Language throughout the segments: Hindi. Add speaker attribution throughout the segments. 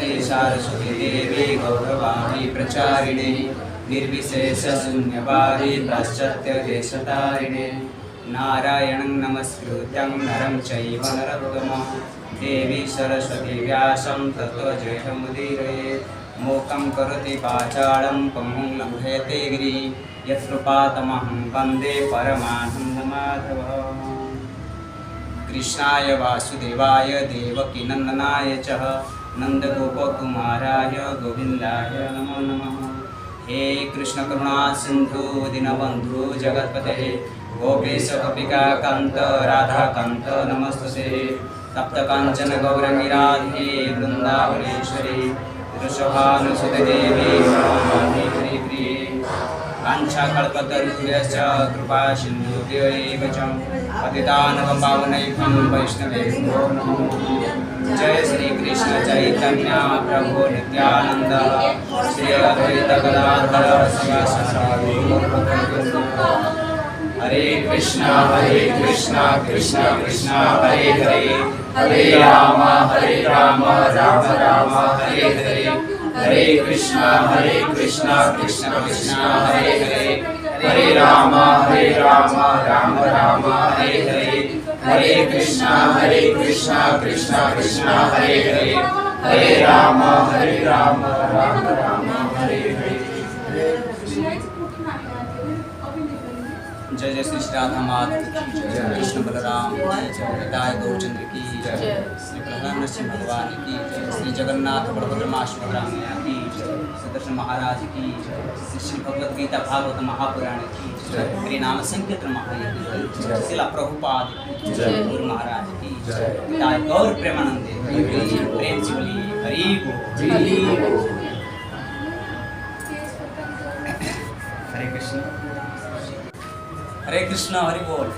Speaker 1: नमस्ते सारस्वती देवी गौरवाणी प्रचारिणे निर्विशेष शून्यवादी पाश्चात्य देशतारिणे नारायणं नमस्कृत्यं नरं चैव नरोत्तमं देवी सरस्वती व्यासं ततो जयमुदीरयेत् मूकं करोति वाचालं पङ्गुं लङ्घयते गिरिं यत्कृपातमहं वन्दे परमानन्दमाधवम् कृष्णाय वासुदेवाय देवकीनन्दनाय च नन्दगोपकुमाराय गोविन्दाय नमो नमः। हे कृष्ण करुणा सिन्धु दीनबन्धु जगत्पते गोपेश गोपिकान्त राधाकान्त नमस्तुते तप्त काञ्चन गौरंगी राधे वृन्दावनेश्वरी वृषभानुसुते देवी प्रणमामि हरिप्रिये वाञ्छाकल्पतरुभ्यश्च कृपा सिन्धुभ्यैव च पतितानां पावनेभ्यो वैष्णवेभ्यो नमो नमः। जय श्री कृष्ण चैतन्य प्रभु नित्यानंद श्री अद्वैत गदाधर शिवासादि हरे कृष्णा कृष्णा कृष्णा हरे हरे हरे राम राम राम हरे हरे हरे कृष्णा कृष्णा कृष्णा हरे हरे हरे राम राम राम हरे हरे हरे कृष्णा कृष्णा कृष्णा हरे हरे हरे राम राम राम हरे हरे। जय जय श्री राधा माधव की जय, कृष्ण बलराम की जय, निताय गौरचंद्र की जय, श्री प्रहलाद नरसिंह भगवान की जय, श्री जगन्नाथ बलभद्र माँ सुभद्रामैया की जय, सुदर्शन महाराज की जय, श्री श्री भगवद गीता भागवत महापुराण की जय, श्री नाम संकीर्तन महायज्ञ की जय, शिला प्रभुपाद की जय, गुरु महाराज की जय, निताय गौर प्रेमानंदे प्रेम से बोलिए हरि बोल। हरे कृष्ण हरे कृष्ण हरि बोल।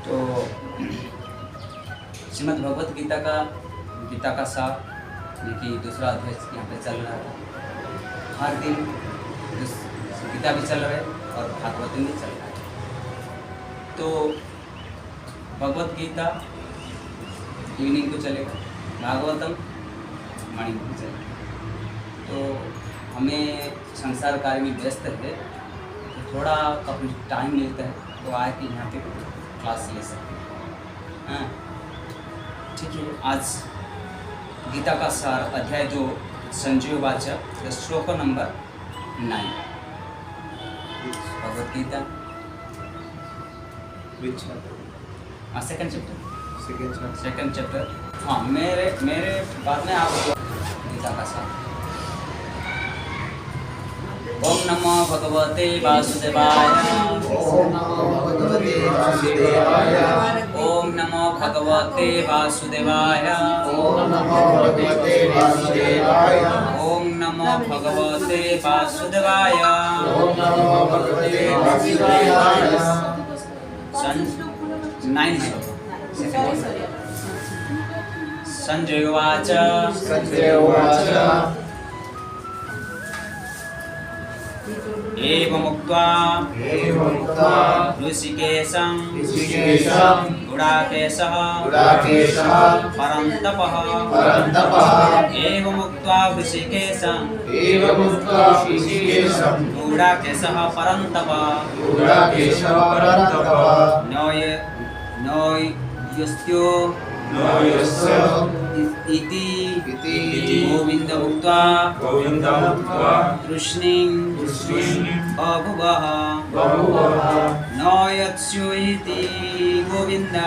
Speaker 1: तो श्रीमद् भगवत गीता का सार देखिए दूसरा अध्याय यहाँ पे चल रहा था। हर दिन गीता भी चल रहा है और भागवतम भी चल रहा है। तो भगवत गीता इवनिंग को चलेगा, भागवतम मॉर्निंग को चलेगा। तो हमें संसार कार्य में व्यस्त है तो थोड़ा काफ़ी टाइम मिलता है तो आए कि यहाँ पे क्लास ले सकते हैं। ठीक है, आज गीता का सार अध्याय 2 संजय वाचक श्लोक number 9 Bhagavad Gita second chapter. हाँ, मेरे बाद में आप गीता का सार। ओम नमो भगवते वासुदेवाय ओम नमो भगवते वासुदेवाय ओम नमो भगवते वासुदेवाय ओम नमो भगवते वासुदेवाय ओम नमो भगवते वासुदेवाय ओम नमो भगवते वासुदेवाय। संजय उवाच एवमुक्त्वा ऋषिकेशं गुडाकेशः परन्तपः एवमुक्त्वा ऋषिकेशं गुडाकेशः परन्तपः नोयस्त्यो इति गोविन्द उक्त्वा तृष्णीं बभुवः न यत्स्यो इति गोविन्द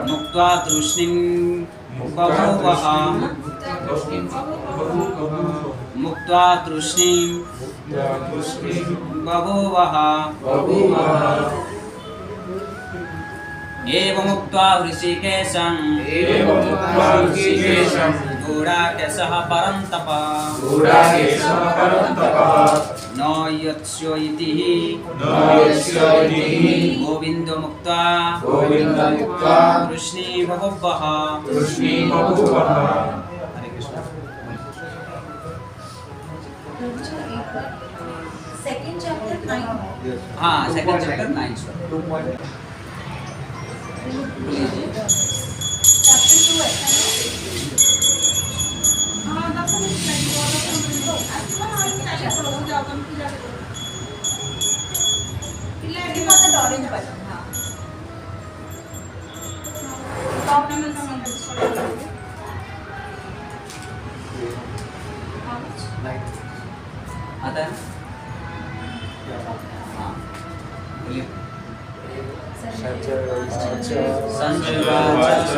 Speaker 1: मुक्त्वा तृष्णीं बभुवः मुक्त्वा तृष्णीं बभुवः। एवमुक्त्वा ऋषिकेशं गुडाकेशः परन्तपः न यत्स्यो इति गोविन्दो मुक्त्वा तृष्णी बभुवः। हरे कृष्ण।
Speaker 2: Second chapter 9।
Speaker 1: हाँ, सेकंड चैप्टर 9। बोलिए जी।
Speaker 2: चैप्टर 2 है हाँ 10 मिनट लगेगा 10 मिनट ऑरेंज बटन हाँ टॉप में
Speaker 1: आता है हाँ बोलिए। संजय उवाच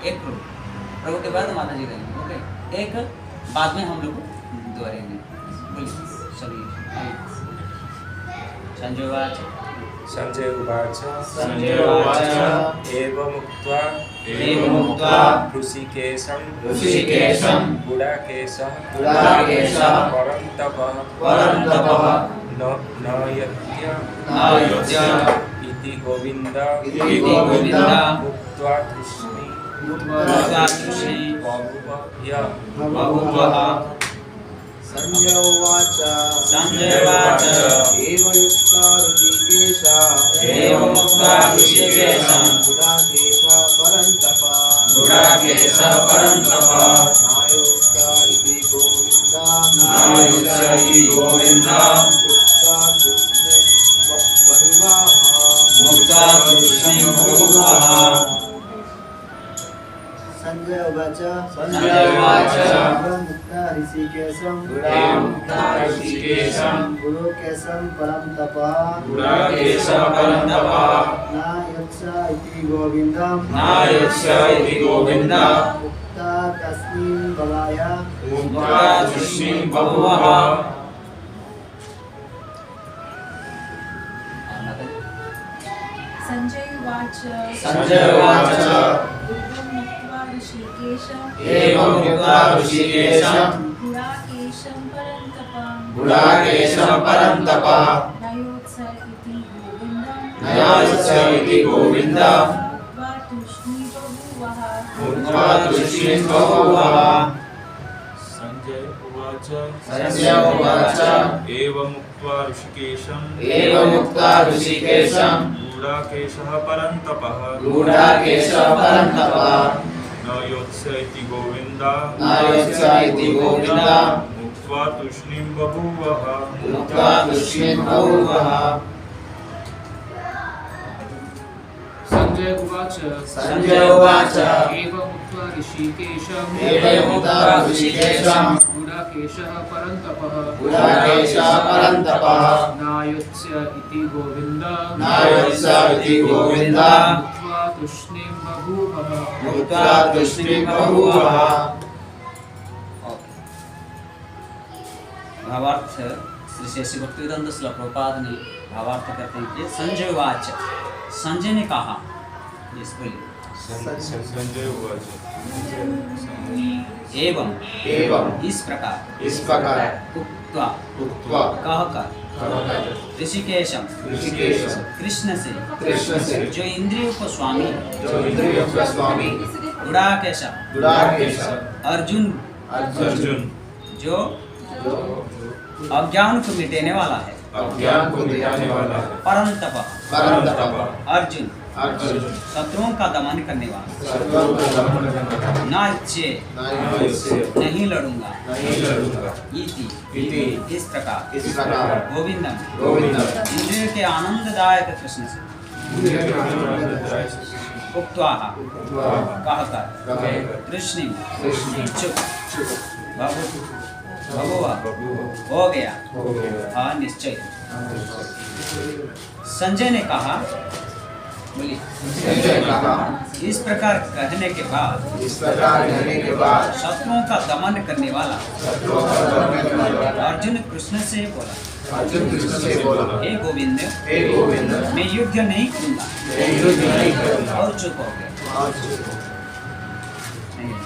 Speaker 1: एक प्रभु के बाद माता जी रहेंगे। ओके एक बाद में हम लोग दोहराएंगे। बोलिए चलिए। संजय उवाच
Speaker 3: संजय उवाच एवमुक्त्वा ऋषिकेशं गुडाकेशः परन्तपः नयत्य इति गोविन्द मुक्त्वा तृष्णी बभूव।
Speaker 4: संजय उवाच
Speaker 1: एवमुक्त्वा ऋषिकेशं गुडाकेश परन्तप
Speaker 4: नायोक्त्वा इति गोविन्द
Speaker 1: मुक्त्वा तृष्णीं बभूवः।
Speaker 4: संजय उवाच मुक्ता ऋषिकेशं गुरुकेशं परं तपः नायच्छ इति गोविन्दं मुक्ता तस्मिन्
Speaker 1: बभूवः।
Speaker 2: संजय उवाच
Speaker 1: एवमुक्त्वा ऋषिकेशं गुडाकेशं परन्तपः
Speaker 2: नयोत्स इति
Speaker 1: गोविन्द मुक्त्वा तृष्णीं बभूवः।
Speaker 3: संजय
Speaker 1: उवाच
Speaker 3: एवमुक्त्वा ऋषिकेशं गुडाकेशः परन्तपः न योत्स इति गोविन्द मुक्त्वा तृष्णीं बभूवः।
Speaker 5: संजय उवाच एवमुक्त्वा ऋषिकेशं गुडाकेशः परन्तपः नायोत्स इति गोविन्द मुक्त्वा तृष्णीं बभूवः।
Speaker 1: भावार्थ श्री शेषी भक्तिवेदांत श्रील प्रभुपाद ने भावार्थ करते हैं कि संजय उवाच, संजय ने कहा। इस बोलिए।
Speaker 3: संजय उवाच
Speaker 1: एवं इस प्रकार उक्त्वा कहकर ऋषिकेशम कृष्ण से जो इंद्रियों को स्वामी गुडाकेश अर्जुन जो अज्ञान को मिटाने वाला है परंतप अर्जुन शत्रुओं का दमन करने वाला ना इच्छे नहीं लड़ूंगा इति इस प्रकार गोविंदम इंद्रिय के आनंददायक कृष्ण से उक्त्वा कहकर कृष्ण चुप बभूव हो गया। हाँ निश्चय। संजय ने कहा, बोलिए। इस प्रकार कहने के बाद शत्रुओं का दमन करने वाला अर्जुन कृष्ण से बोला, हे गोविंद मैं युद्ध नहीं करूंगा और चुप हो गया।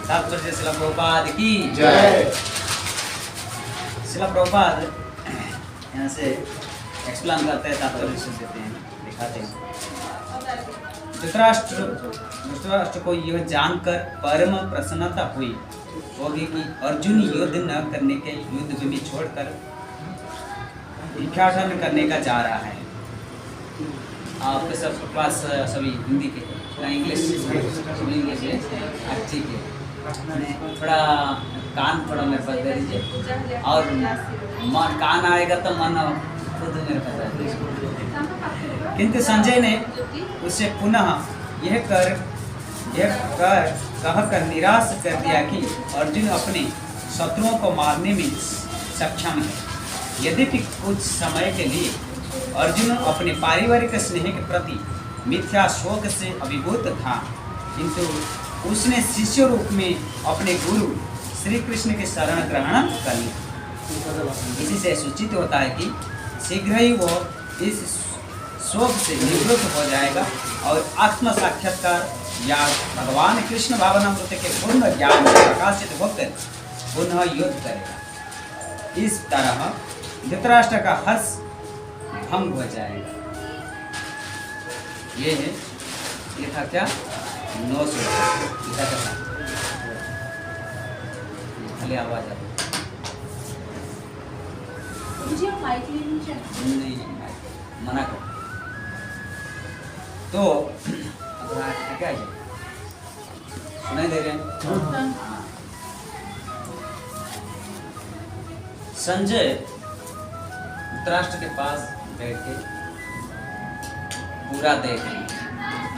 Speaker 1: तात्पर्य श्रील प्रभुपाद की जय। श्रील प्रभुपाद यहाँ से एक्सप्लेन करते हैं, तात्पर्य देते हैं, दिखाते हैं। धृतराष्ट्र को यह जानकर परम प्रसन्नता हुई होगी कि अर्जुन युद्ध न करने के युद्ध भूमि छोड़कर भिक्षाटन करने का जा रहा है। आपके सब पास सभी हिंदी के थोड़ा इंग्लिश सभी इंग्लिश है। ठीक है, थोड़ा कान थोड़ा मेरे पास दे दीजिए, और मन कान आएगा तो मन खुद मेरे पास दे दीजिए। किंतु संजय ने उसे पुनः यह कहकर निराश कर दिया कि अर्जुन अपने शत्रुओं को मारने में सक्षम है। यद्यपि कुछ समय के लिए अर्जुन अपने पारिवारिक स्नेह के प्रति मिथ्या शोक से अभिभूत था, किंतु उसने शिष्य रूप में अपने गुरु श्री कृष्ण के शरण ग्रहण कर लिया। इसी से सूचित होता है कि शीघ्र ही वो इस शोक से निवृत्त हो जाएगा और आत्म साक्षात्कार या भगवान कृष्ण भावनामृत के पूर्ण ज्ञान से प्रकाशित होकर पुनः युद्ध करेगा। इस तरह धृतराष्ट्र का हर्ष भंग हो जाएगा। ये था क्या 900 खाली आवाज आ
Speaker 2: मुझे माइक लेनी चाहिए।
Speaker 1: नहीं मना कर। तो क्या है सुनाई दे रहे हैं? हाँ। संजय धृतराष्ट्र के पास बैठ के पूरा देख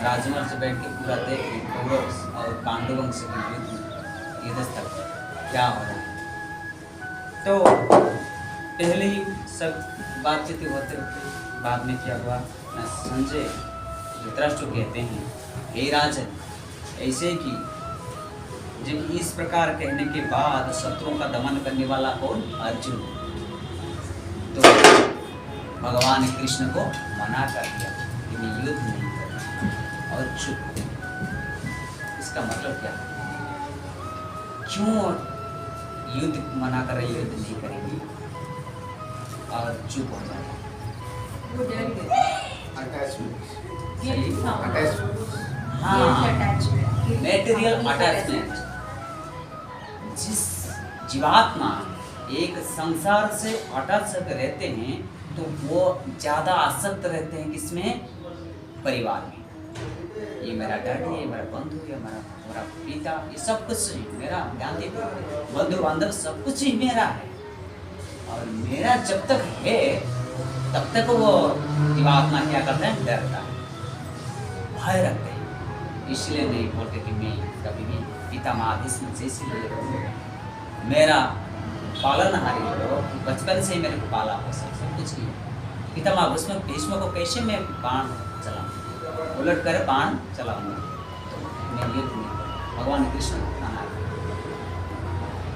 Speaker 1: राजमहल से बैठ के पूरा देख कौरव और पांडवों से युद्ध तक क्या हो रहा है। तो पहले ही सब बातचीत होते होते बाद में क्या हुआ, संजय धृतराष्ट्र कहते हैं, हे राजन, ऐसे कि जब इस प्रकार कहने के बाद शत्रुओं का दमन करने वाला कौन? अर्जुन। तो भगवान कृष्ण को मना कर दिया कि मैं युद्ध नहीं करूँ और चुप। इसका मतलब क्या? क्यों युद्ध मना कर रहे, युद्ध नहीं करेंगे और चुप हो जाए?
Speaker 2: वो डर गए।
Speaker 1: हाँ, मेटेरियल अटैचमेंट। जिस जीवात्मा एक संसार से अटैच रहते हैं तो वो ज़्यादा आसक्त रहते हैं किसमें? परिवार में। ये मेरा डैडी, ये मेरा बंधु, ये मेरा पिता, ये सब कुछ मेरा, जानते बंधु बांधव सब कुछ ही मेरा है। और मेरा जब तक है तब तक वो जीवात्मा क्या करता है? डरता है, भय रखते हैं। इसलिए नहीं बोलते कि मैं कभी भी पिता माधि से मेरा पालनहारी हो, बचपन से ही मेरे को पाला हो, सब कुछ ही। पिता माँ भीष्म को कैसे मैं बाण चलाऊँ, उलट कर बाण चलाऊंगा, तो मैं युद्ध नहीं करूँ। भगवान कृष्ण कहना है।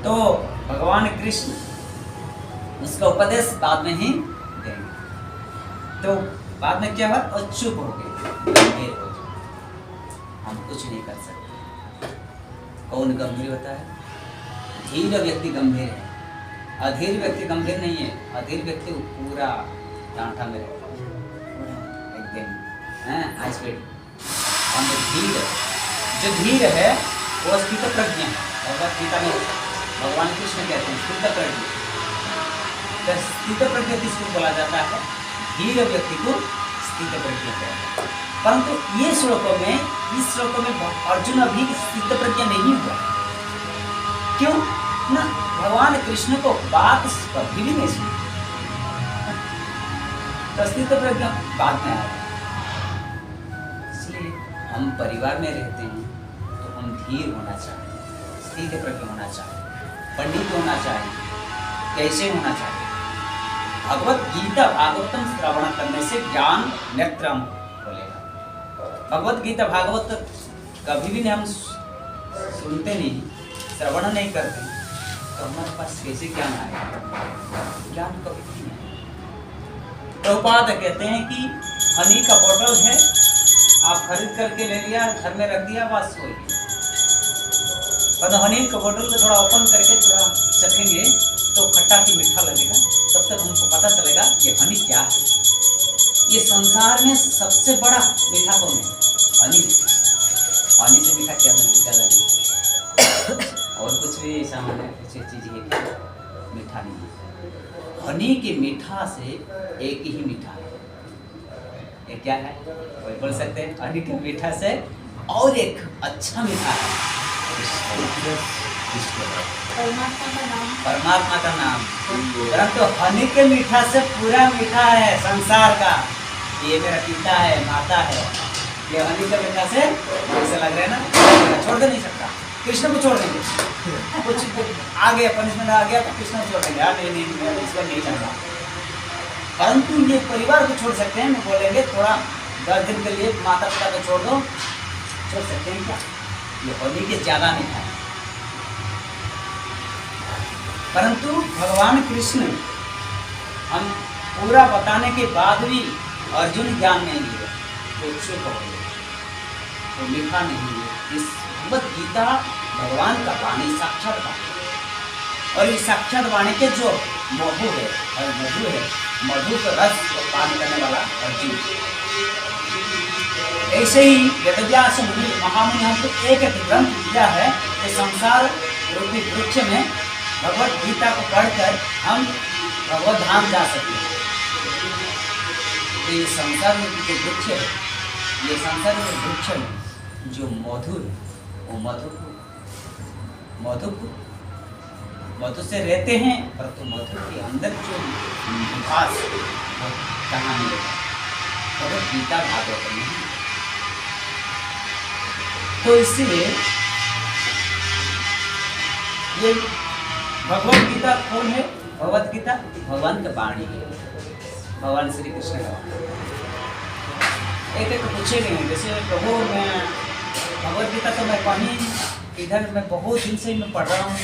Speaker 1: तो भगवान कृष्ण उसका उपदेश बाद में ही देंगे। तो बाद में क्या हुआ? और चुप हो गए, गंभीर हो गए, हम कुछ नहीं कर सकते। कौन गंभीर होता है? धीर व्यक्ति गंभीर है, अधीर व्यक्ति गंभीर नहीं है। अधीर व्यक्ति पूरा डांठा में रहता है, एकदम धीर। जो धीर है वो स्थित प्रज्ञ है। भगवत गीता में भगवान कृष्ण कहते हैं स्थित प्रज्ञ। स्थित प्रज्ञ किसको बोला जाता है? धीर व्यक्ति को स्थित प्रज्ञ कहते हैं। परंतु ये श्लोकों में, इस श्लोकों में अर्जुन अभी स्थित प्रज्ञ नहीं हुआ। क्यों ना? भगवान कृष्ण को बात कभी भी नहीं सुनी, तो स्थित प्रज्ञ बाद में आया। इसलिए हम परिवार में रहते हैं तो हम धीर होना चाहिए, स्थित प्रज्ञ होना चाहिए, पंडित होना चाहिए। कैसे होना चाहिए? भगवत गीता भागवतम श्रवण करने से ज्ञान नेत्रम बोलेगा। भगवत गीता भागवत कभी भी हम सुनते नहीं, श्रवण नहीं करते, तो हमारे पास कैसे ज्ञान आएगा? ज्ञान कभी नहीं है। प्रभुपाद कहते हैं कि हनी का बोतल है, आप खरीद करके ले लिया, घर में रख दिया, बस हो गया। पर हनी का बोतल को थोड़ा ओपन करके थोड़ा चखेंगे तो खट्टा की मीठा लगेगा, तब तक हमको पता चलेगा कि हनी क्या है। ये संसार में सबसे बड़ा मीठा कौन है? हनी। हनी से मीठा क्या नहीं? और कुछ भी सामान्य कुछ चीज़ है क्या मीठा नहीं है। हनी की मीठा से एक ही मीठा है। ये क्या है? कोई बोल सकते हैं? हनी के मीठा से और एक अच्छा मीठा है, परमात्मा का नाम। परंतु हनी के मीठा से पूरा मीठा है संसार का। ये मेरा पिता है, माता है, ये हनी के मीठा से ऐसा लग रहा है ना, छोड़ दे नहीं सकता। कृष्ण को छोड़ देंगे, कुछ आ गया, पनिशमेंट आ गया तो कृष्ण को छोड़ देंगे, यार नहीं मैं इसको नहीं चाहता। परंतु ये परिवार को छोड़ सकते हैं, बोलेंगे थोड़ा 10 दिन के लिए माता पिता को छोड़ दो, छोड़ सकते हैं क्या? ये होली के ज्यादा नहीं है। परंतु भगवान कृष्ण हम पूरा बताने के बाद भी अर्जुन ज्ञान नहीं लिए तो चुप हो गए, तो लिखा नहीं है। इस भगवत गीता भगवान का वाणी, साक्षात वाणी, और इस साक्षात वाणी के जो मधु है और मधु है, मधु का रस को पान करने वाला अर्जुन। ऐसे ही वेदव्यास मुनि महामुनि हमको एक ग्रंथ दिया है कि संसार रूपी वृक्ष में भगवत गीता को पढ़कर हम भगवत धाम जा सकते हैं। तो ये संसार रूपी जो वृक्ष है, ये संसार रूपी वृक्ष में जो मधु है, वो मधु से रहते हैं, परंतु मधु के अंदर जो मिठास वो कहाँ मिलेगा? भगवत गीता भागवत में। तो इसलिए ये भगवत गीता कौन है? भगवत गीता भगवान का वाणी है, भगवान श्री कृष्ण का वाणी। एक पूछे गए, जैसे प्रभु मैं भगवत गीता तो मैं कहीं इधर मैं बहुत दिन से मैं पढ़ रहा हूँ,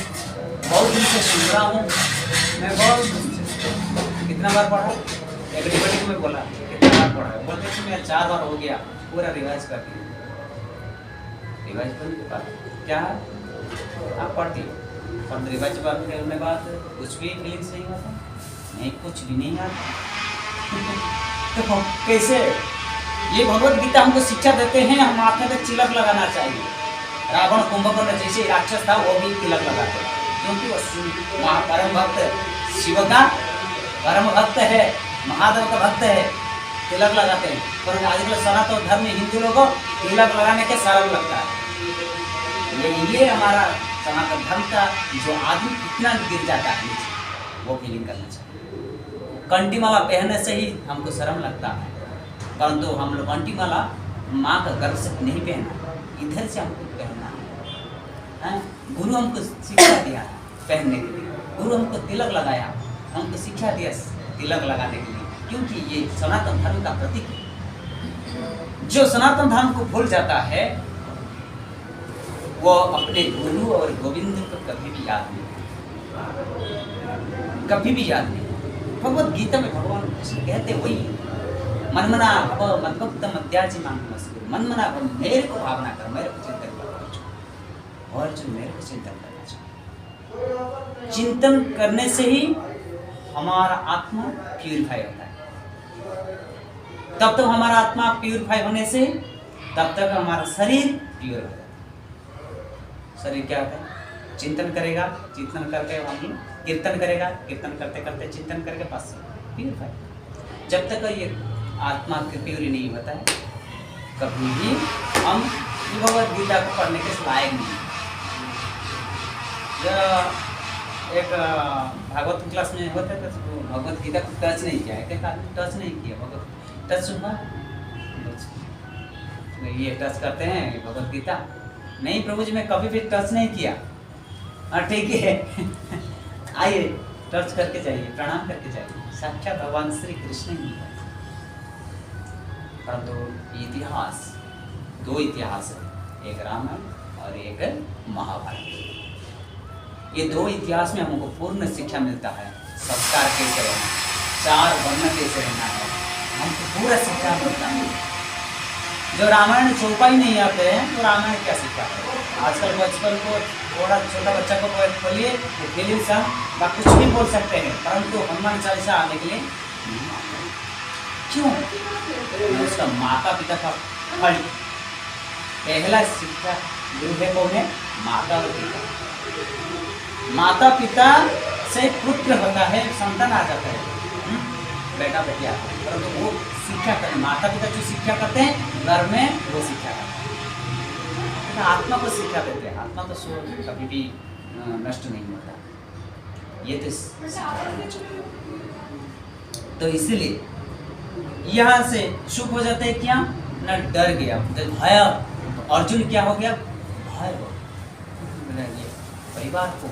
Speaker 1: बहुत दिन से सुन रहा हूँ, मैं बहुत कितना बार पढ़ा? एवरीबॉडी को मैं बोला कितना बार पढ़ा है, बोलते कि मैं 4 बार हो गया, पूरा रिवाइज कर दिया। रिवाइज करने के बाद क्या आप पढ़ती हो, और रिवाइज करने के बाद कुछ भी फीलिंग्स नहीं आता, नहीं कुछ भी नहीं आता। तो कैसे? ये भगवत गीता हमको शिक्षा देते हैं, हम माथे पे तिलक लगाना चाहिए। रावण कुंभकर्ण जैसे राक्षस था वो भी तिलक लगाते, क्योंकि वो वहाँ परम भक्त शिव का परम भक्त है, महादेव का भक्त है, तिलक लगाते हैं। पर आजकल सनातन धर्म में हिंदू लोगों तिलक लगाने के सरल लगता है। ये हमारा सनातन धर्म का जो आदमी कितना गिर जाता है नीचे, वो फीलिंग करना चाहिए। कंठी माला पहनने से ही हमको शर्म लगता है, परंतु हम लोग कंठी माला माँ का गर्भ से नहीं पहना, इधर से हमको पहनना है। गुरु हमको शिक्षा दिया पहनने के लिए, गुरु हमको तिलक लगाया, हमको शिक्षा दिया तिलक लगाने के लिए, क्योंकि ये सनातन धर्म का प्रतीक है। जो सनातन धर्म को भूल जाता है वो अपने गुरु और गोविंद को कभी भी याद नहीं, कभी भी याद नहीं। भगवत गीता में भगवान कृष्ण कहते वही, मनमना भव मद्भक्त मध्याजी मांगमस्तु, मनमना भव, मेरे को भावना कर, मेरे को चिंतन कर, और जो मेरे को चिंतन करना चाहिए। चिंतन करने से ही हमारा आत्मा प्यूरिफाई होता है। तब तक हमारा आत्मा प्यूरिफाई होने से तब तक हमारा शरीर प्योर होता है। शरीर क्या होता है? चिंतन करेगा, चिंतन करके हम कीर्तन करेगा, कीर्तन करते करते चिंतन करके पास प्यूरिफाई। जब तक ये आत्मा के प्यूरी नहीं होता है, कभी भी हम भगवत गीता को पढ़ने के लायक नहीं। एक भागवत क्लास में होता है तो भगवत गीता को टच नहीं किया है, एक आदमी टच नहीं किया, भगवत टच सुना ये टच करते हैं भगवत गीता, नहीं प्रभु जी मैं कभी भी टच नहीं किया। हाँ ठीक है आइए टच करके जाइए, प्रणाम करके जाइए, साक्षात भगवान श्री कृष्ण ही है। परंतु इतिहास, 2 इतिहास है, एक रामायण और एक महाभारत। ये 2 इतिहास में हमको पूर्ण शिक्षा मिलता है, संस्कार कैसे रहना, 4 वर्ण कैसे रहना है, हमको पूरा शिक्षा मिलता है। जो रामायण चौपा ही नहीं आते हैं तो रामायण क्या सीखा है? आजकल बचपन को थोड़ा छोटा बच्चा को खोलिए तो फिल्म संग या कुछ भी बोल सकते हैं, परंतु हनुमान चालीसा आने के लिए नहीं आते। क्यों? उसका माता पिता का फल, पहला शिक्षा गुरु है कौन है? माता और पिता। माता पिता से पुत्र होता है, संतान आ जाता है, बेटा बेटिया, परंतु वो शिक्षा करते, माता पिता जो शिक्षा करते हैं घर में वो शिक्षा करते हैं, आत्मा को शिक्षा देते हैं। आत्मा तो कभी भी नष्ट नहीं होता, ये तो तो इसलिए यहाँ से शुभ हो जाते हैं क्या ना, डर गया, भय, अर्जुन क्या हो गया, भय हो गया। ये परिवार को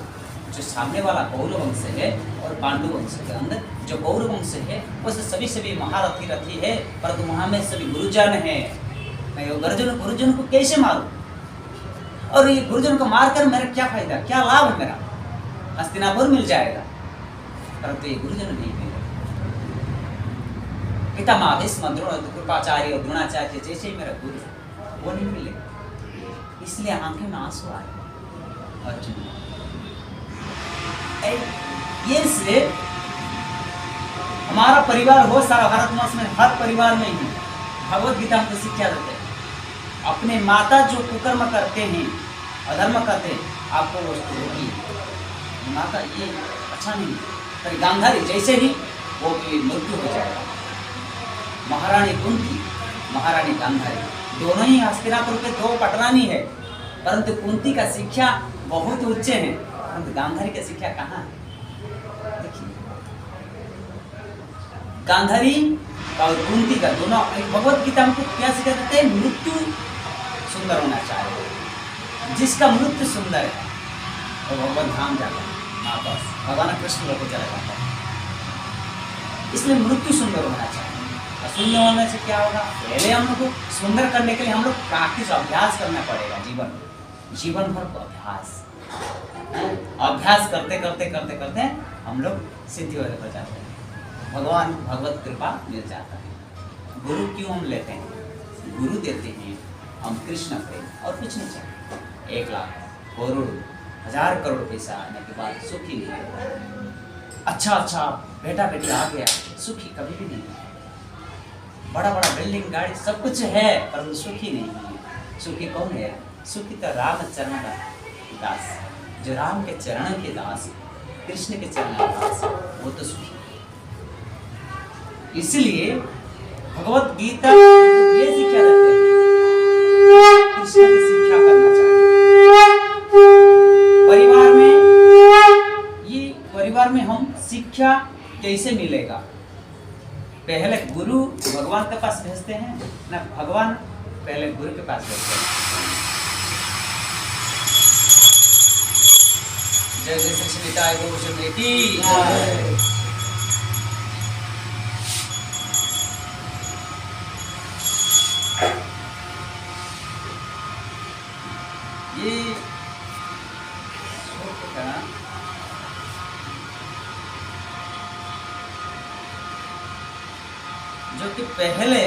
Speaker 1: जो सामने वाला कौरव वंश है और पांडु वंश के अंदर जो कौरव वंश है वैसे सभी महारथी रथी है, परंतु वहां में सभी गुरुजन है। मैं गुरुजन को कैसे मारूं, और ये गुरुजन को मारकर मेरा क्या फायदा, क्या लाभ है मेरा, हस्तिनापुर मिल जाएगा, परंतु ये गुरुजन नहीं मिले। पितामह भीष्म द्रोण कृपाचार्य और द्रोणाचार्य जैसे ही मेरा गुरु वो नहीं मिले, इसलिए आंखें में आंसू आए अर्जुन। ये से हमारा परिवार हो, सारा भारतवर्ष में हर परिवार में ही भगवत गीता हमको शिक्षा देते हैं, अपने माता जो कुकर्म करते हैं, अधर्म करते हैं, आपको वो होगी माता, ये अच्छा नहीं। पर गांधारी जैसे ही वो भी मृत्यु हो जाएगा। महारानी कुंती, महारानी गांधारी दोनों ही हस्तिनापुर के दो पटरानी है, परंतु कुंती का शिक्षा बहुत उच्च है, परंतु गांधारी की शिक्षा कहाँ है? देखिए गांधारी और कुंती का दोनों, भगवत गीता हमको क्या सिखा देते हैं, मृत्यु सुंदर होना चाहिए। जिसका मृत्यु सुंदर है वो भगवत धाम जाता है, वापस भगवान कृष्ण लोग को चला जाता है। इसलिए मृत्यु सुंदर होना चाहिए। सुंदर होने से क्या होगा, पहले हम लोग को सुंदर करने के लिए हम लोग प्रैक्टिस, अभ्यास करना पड़ेगा। जीवन भर को अभ्यास करते करते करते करते हम लोग सिद्धि हो जाते हैं, भगवान भगवत कृपा मिल जाता है। गुरु क्यों हम लेते हैं, गुरु देते हैं हम कृष्ण प्रेम और कुछ नहीं चाहिए। 1 लाख करोड़ 1000 करोड़ पैसा आने के बाद सुखी नहीं है। अच्छा बेटा बेटी आ गया, सुखी कभी भी नहीं है। बड़ा बिल्डिंग गाड़ी सब कुछ है, परंतु सुखी नहीं है। सुखी कौन है, सुखी तो राम चरण का दास, जो राम के चरण के दास, कृष्ण के चरण के दास, वो तो सुखी। इसलिए भगवत गीता ये शिक्षा देते हैं, कृष्ण की शिक्षा करना चाहिए। परिवार में हम शिक्षा कैसे मिलेगा, पहले गुरु भगवान के पास भेजते हैं ना, भगवान पहले गुरु के पास भेजते हैं। जय जय श्री निताय गौर सुंदरी की ये जो कि पहले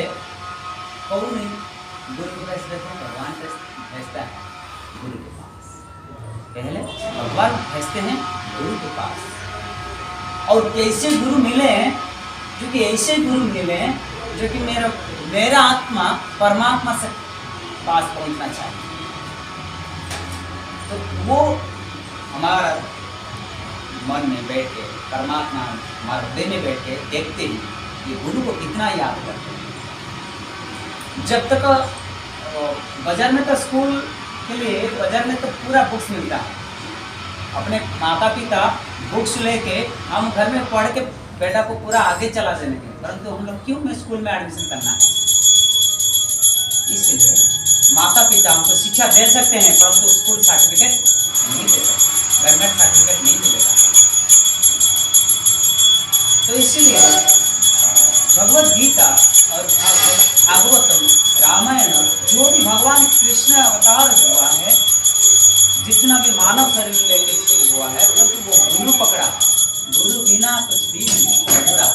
Speaker 1: कौन नहीं गुरु के पास रहते हैं, भगवान भेजता है गुरु के पास। पहले भगवान भेजते हैं गुरु के पास। और कैसे गुरु मिले, जो कि ऐसे गुरु मिले जो कि मेरा आत्मा परमात्मा से पास पहुंचना चाहिए। तो वो हमारा मन में बैठ के, परमात्मा हमारे हृदय में बैठ के देखते हैं ये गुरु को कितना याद करते हैं। जब तक बाजार में तो स्कूल के लिए बाजार में तो पूरा बुक्स मिलता है, अपने माता पिता बुक्स लेके हम घर में पढ़ के बेटा को पूरा आगे चला देने के, परंतु हम लोग क्यों में स्कूल में एडमिशन करना है। इसलिए माता पिता हमको शिक्षा दे सकते हैं, परंतु स्कूल सर्टिफिकेट नहीं दे सकते, गवर्नमेंट सर्टिफिकेट नहीं मिलेगा। तो इसलिए भगवत गीता और भागवतम, रामायण, जो भी भगवान कृष्ण अवतार हुआ है, जितना भी मानव शरीर लेकर हुआ है, तो वो गुरु पकड़ा। गुरु बिना कुछ भी नहीं, अधूरा।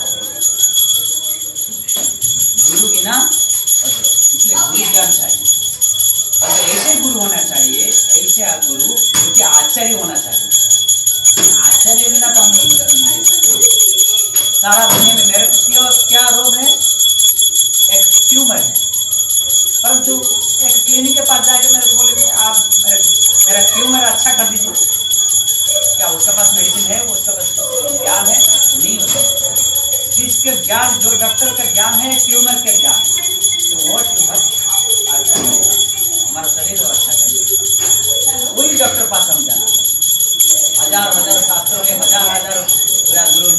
Speaker 1: गुरु बिना अधूरा, इसलिए गुरु ज्ञान चाहिए। और ऐसे गुरु होना चाहिए, ऐसे गुरु जो कि आचार्य होना चाहिए। आचार्य बिना तो हम लोग सारा दुनिया में मेरे को क्या रोग है, एक ट्यूमर है, परंतु एक क्लिनिक के पास जाके मेरे को बोले आप मेरा ट्यूमर अच्छा कर दीजिए, क्या उसके पास मेडिसिन है, उसके पास इसके ज्ञान जो डॉक्टर का ज्ञान है ट्यूमर के ज्ञान, तो वो ट्यूमर अच्छा करेगा, हमारा शरीर को अच्छा करेगा। वही डॉक्टर पास हम जाना है। हजार हजार शास्त्रों में हजार पूरा गुरु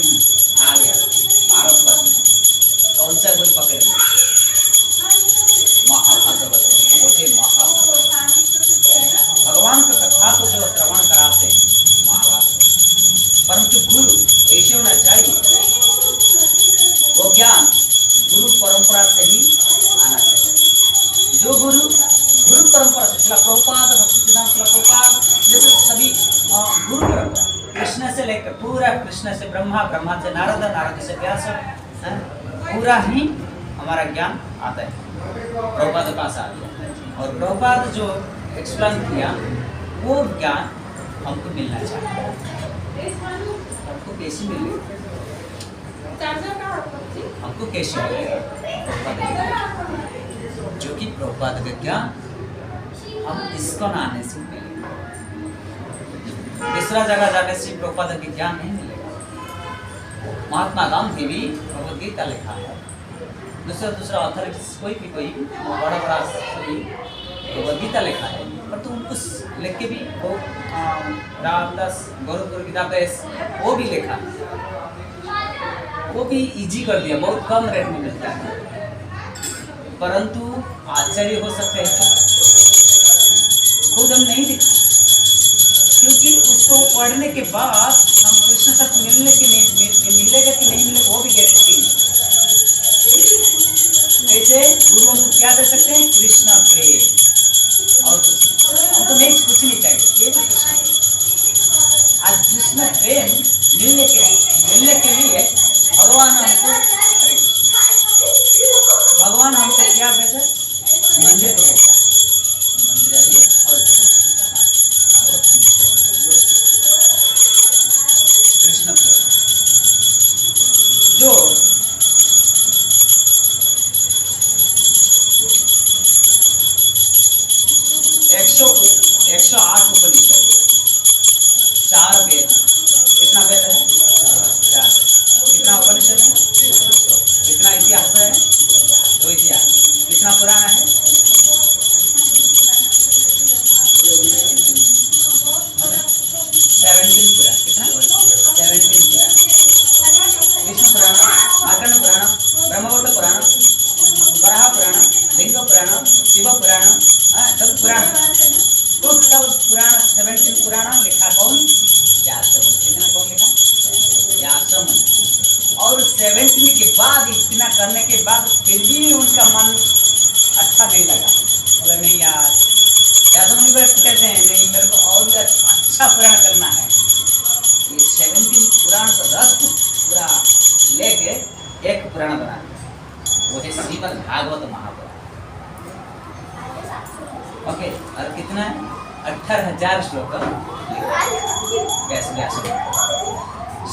Speaker 1: आ गया भारतवर्ष में, कौन सा गुरु पकड़ेंगे? महाभागवत बोलते महाभागवत, भगवान का कथा को जो श्रवण कराते हैं महाभारत, परंतु गुरु ऐसे होना चाहिए, वो ज्ञान गुरु परंपरा से ही आना चाहिए। जो गुरु परंपरा से, शिला प्रभुपाद, भक्तिसिद्धांत शिला प्रभुपाद जैसे सभी गुरु परंपरा, कृष्ण से लेकर पूरा, कृष्ण से ब्रह्मा, ब्रह्मा से नारद, नारद से व्यास, पूरा ही हमारा ज्ञान आता है प्रभुपाद के पास आ गया। और प्रभुपाद जो एक्सप्लेन किया वो ज्ञान हमको मिलना चाहिए। हमको कैसे मिलेगा? हमको कैसे मिलेगा? जो कि प्रभुपाद का ज्ञान हम इसको ना आने से मिलेगा, दूसरा जगह जाने से प्रभुपाद का ज्ञान नहीं मिलेगा। महात्मा गांधी भी भगवद गीता लिखा है, दूसरा ऑथर कोई बड़ा सभी भगवद गीता लिखा है, पर तो उनको लिख के भी वो रामदास गौरव गीतापेश वो भी लिखा, वो भी इजी कर दिया, बहुत कम रेट में मिलता है। परंतु आश्चर्य हो सकते हैं खुद हम नहीं दिखा, क्योंकि उसको पढ़ने के बाद हम कृष्ण तक मिलेगा कि नहीं मिलेगा वो भी गारंटी नहीं। कैसे गुरु हमको क्या दे सकते हैं? कृष्ण प्रेम और कुछ हमको नहीं, कुछ नहीं चाहिए, ये कृष्ण प्रेम। आज कृष्ण प्रेम मिलने के लिए भगवान हमको, हरे कृष्ण, भगवान हमको क्या भेजा? मंदिर को भेजा, मंदिर आइए और कृष्ण प्रेम जो 108 उपनिषद, 4 वेद, कितना वेद है? 4। कितना उपनिषद है? कितना इतिहास है? 2 इतिहास। कितना पुराना है? 17 पुराण। कितना? 17 पुराण। विष्णु पुराण, मार्कंड पुराण, ब्रह्मवत पुराण, वराह पुराण, लिंग पुराण, शिव पुराण, सब पुराण, तो सब पुराण 17 पुराण लिखा कौन? व्यासमुनि। कितना कौन लिखा? व्यासमुनि। और 17 के बाद, इतना करने के बाद फिर भी उनका मन अच्छा नहीं लगा, बोला नहीं यार, व्यासमुनि को कहते हैं नहीं, मेरे को और भी अच्छा पुराण करना है। ये 17 पुराण का रस पूरा लेके एक पुराण बना, वो है श्रीमद् भागवत महापुराण। ओके, और कितना है? 18,000 श्लोक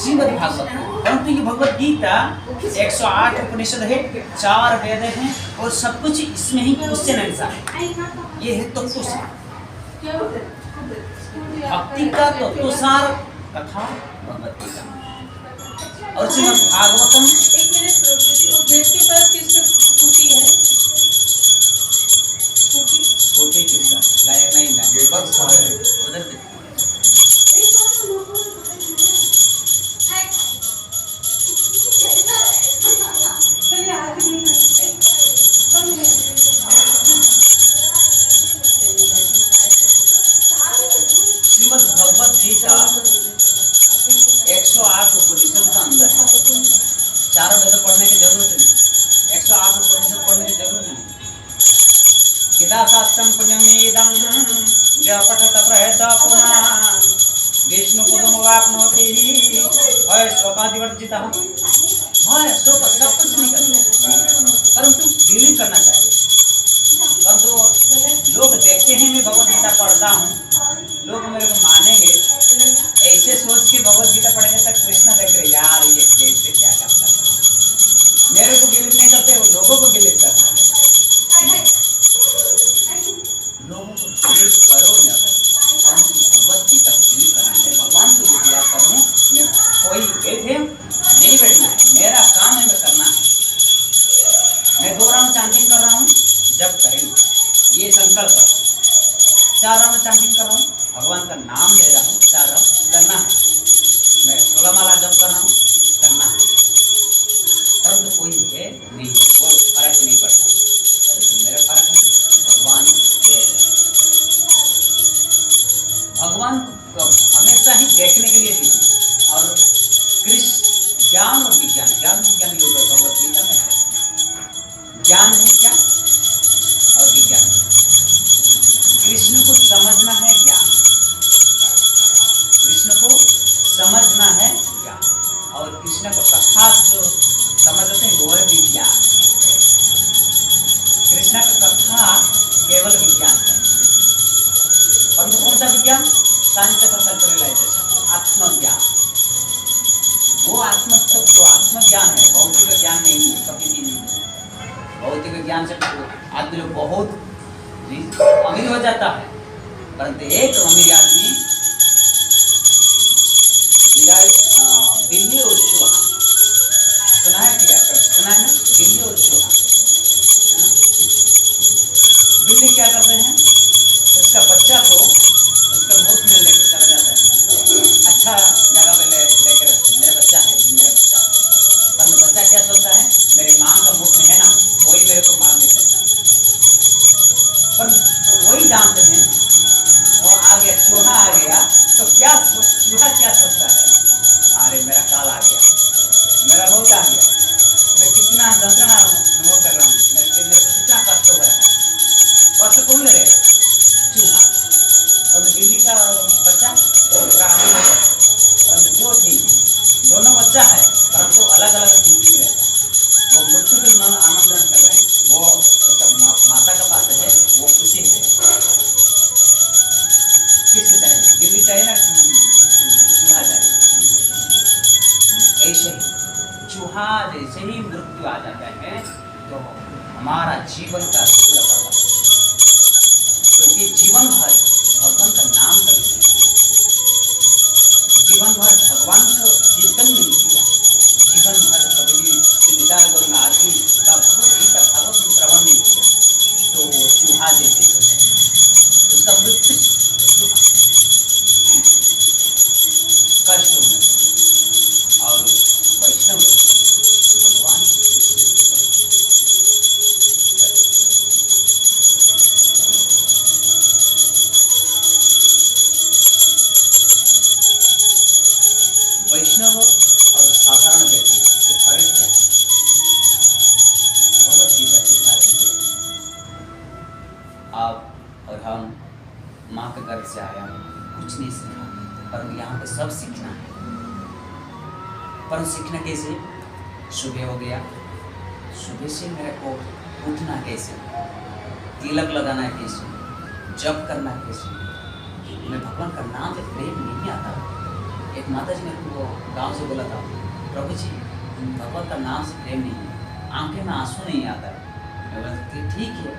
Speaker 1: श्रीमद् भागवत। परंतु ये भगवत गीता 108 उपनिषद है, 4 वेद हैं, और सब कुछ इसमें ही उससे अनुसार ये है तत्वसार, भक्ति का तत्वसार कथा भगवत गीता। और श्रीमद् भागवतम,
Speaker 2: एक मिनट, वो गेट के पास किसका स्कूटी है?
Speaker 1: स्कूटी किसका? लायक नहीं ना, उधर से श्रीमद् भगवत गीता 108 उपनिषद का अंदर है। 4 वेद पढ़ने की जरूरत नहीं, 108 उपनिषद पढ़ने की जरूरत नहीं। गीता शास्त्रम पुण्यमेदं ज पठत प्रयत पुनः विष्णु पदम वाप्नोति है स्वकादिवर्जितः। है शोक सब कुछ नहीं करना, परंतु बिलीव करना चाहिए। परंतु लोग देखते हैं मैं भगवत गीता पढ़ता हूँ, लोग मेरे को मानेंगे, ऐसे सोच के भगवत गीता पढ़ेंगे तक कृष्ण देख रहे यार ये कैसे क्या करता है। मेरे को बिलीव नहीं करते, वो लोगों को बिलीव करते हैं। लोगों को बिलीव करो न करो, भगवत गीता को बिलीव करना है। भगवान को दिया करूँ मैं, कोई बैठे नहीं बैठे संकल्प है। 4 राउंड चैंटिंग कर रहा हूँ, भगवान का नाम ले रहा हूँ, 4 राउंड करना है। मैं 16 माला जप कर रहा हूँ, करना है। परंतु कोई है नहीं, वो फर्क नहीं पड़ता। परंतु मेरा फर्क है, भगवान देख रहे हैं। भगवान को हमेशा ही देखने के लिए दीजिए। और कृष्ण ज्ञान और विज्ञान, ज्ञान विज्ञान योग भगवत गीता में है। ज्ञान है क्या और विज्ञान। कृष्ण को समझना है ज्ञान, कृष्ण को समझना है ज्ञान, और कृष्ण को कथा जो समझते हैं वो है विज्ञान। कृष्ण का कथा केवल विज्ञान है। परंतु कौन सा विज्ञान? साइंस का सेल्फ आत्मज्ञान। वो आत्मज्ञान है, भौतिक ज्ञान नहीं है, कभी भी नहीं। भौतिक ज्ञान से आदमी लोग बहुत अमीर हो जाता है, परंतु एक अमीर आदमी बिल्ली और चूहा, सुना है क्या? सुना है ना, बिल्ली और चूहा। बिल्ली क्या करते हैं, उसका बच्चा को उसका मुख में लेके चला जाता है, अच्छा जगह पे लेके रखते हैं, मेरा बच्चा है, मेरा बच्चा है। पर बच्चा क्या सोचता है, मेरी माँ का मुख में है ना, कोई मेरे को मार नहीं सकता। पर वही जानते हैं, वो आ गया, चूहा आ गया, तो चूहा क्या सोचता है, अरे मेरा काल आ गया, मेरा मौत आ गया, मैं कितना यंत्रणा अनुभव कर रहा हूँ, मेरे को कितना कष्ट हो रहा है। कष्ट कौन ले रहे? चूहा। और बिल्ली का बच्चा जो ठीक है, दोनों बच्चा है, परंतु अलग अलग स्थिति में रहता है। वो मृत्यु के मन आमंत्रण कर रहे हैं, वो माता का पास है, वो खुशी है। किसको चाहिए? बिल्ली चाहिए ना चूहा चाहिए? ऐसे ही चूहा जैसे ही मृत्यु आ जाता है तो हमारा जीवन का पूरा बर्बाद, क्योंकि जीवन भर भगवान का नाम कभी नहीं, जीवन भर भगवान को कीर्तन नहीं किया, जीवन भर कभी विचार करूँगा आरती का भगवत गीता भागवत में श्रवण नहीं किया, तो वो चूहा जैसे हो जाए, उसका मृत्यु चूहा कष्ट होने। और वैष्णव भगवान वैष्णव और साधारण व्यक्ति के फर्क क्या है? भगवत गीता सिखा देते। आप और हम माँ के घर से आया, कुछ नहीं सीखा, पर यहाँ पे सब सीखना है। पर सीखना कैसे? सुबह हो गया, सुबह से मेरे को उठना कैसे, तिलक लगाना कैसे, जप करना कैसे। मैं भगवान का नाम से प्रेम नहीं आता। एक माता जी ने वो गांव से बोला था, प्रभु जी भगवान का नाम से प्रेम नहीं है, आंखें में आंसू नहीं आता। मैं बोला कि ठीक है,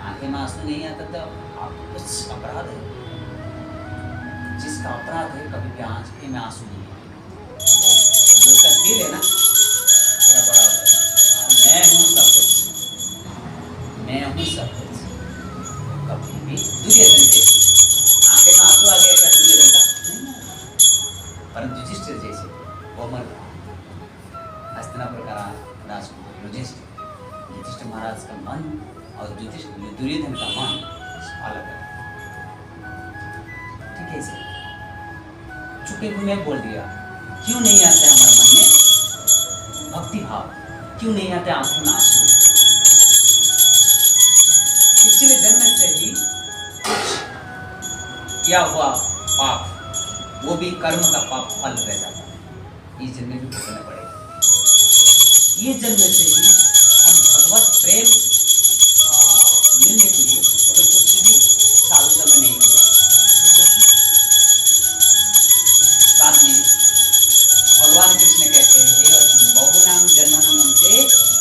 Speaker 1: आंखें में आंसू नहीं आता तो आपको कुछ अपराध है। जिसका अपराध है कभी भी आंखें में आंसू नहीं है, जो उसका दिल है ना थोड़ा बड़ा हो जाता है। मैं हूँ सब कुछ, मैं हूँ सब कुछ। कभी भी दुर्योधन जैसे आंखें में आंसू आ गया, क्या दुर्योधन का नहीं, परंतु युधिष्ठिर जैसे वो मर गया। हस्तिनापुर का राजकुमार युधिष्ठिर महाराज का मन और दुर्योधन का मन अलग है। ठीक है सर, चुके हुए बोल दिया, क्यों नहीं आते हमारे मन में भक्ति भाव, क्यों नहीं आते आंखों में आंसू? पिछले जन्म से ही कुछ किया हुआ पाप, वो भी कर्म का पाप फल रह जाता है, इस जन्म भी भुगतना पड़ेगा। ये जन्म से ही हम भगवत प्रेम मिलने के लिए कुछ भी साधु जन्म नहीं किया। बाद में भगवान कृष्ण कहते हैं, हे अर्जुन बहुनाम जन्मनमन्ते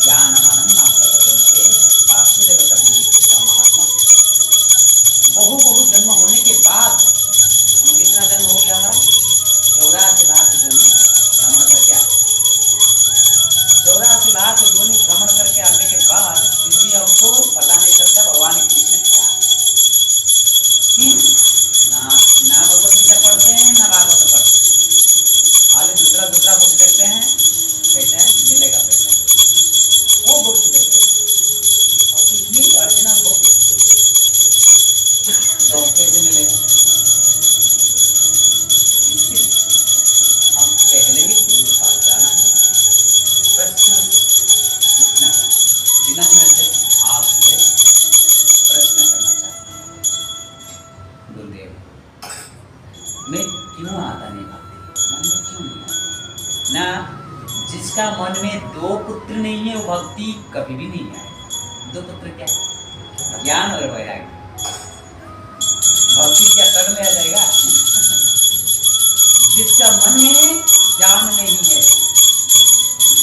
Speaker 1: ज्ञानमानं नाम प्रपद्यन्ते वासुदेव तद्विद्या महात्मा। बहु जन्म होने के बाद हम कितना जन्म हो गया हमारा? 84 लाख योनि भ्रमण करके आए। 84 लाख योनि भ्रमण भक्ति कभी भी नहीं आए। दो पुत्र क्या है? ज्ञान और वैराग्य। भक्ति क्या शरण में आ जाएगा? जिसका मन में ज्ञान नहीं है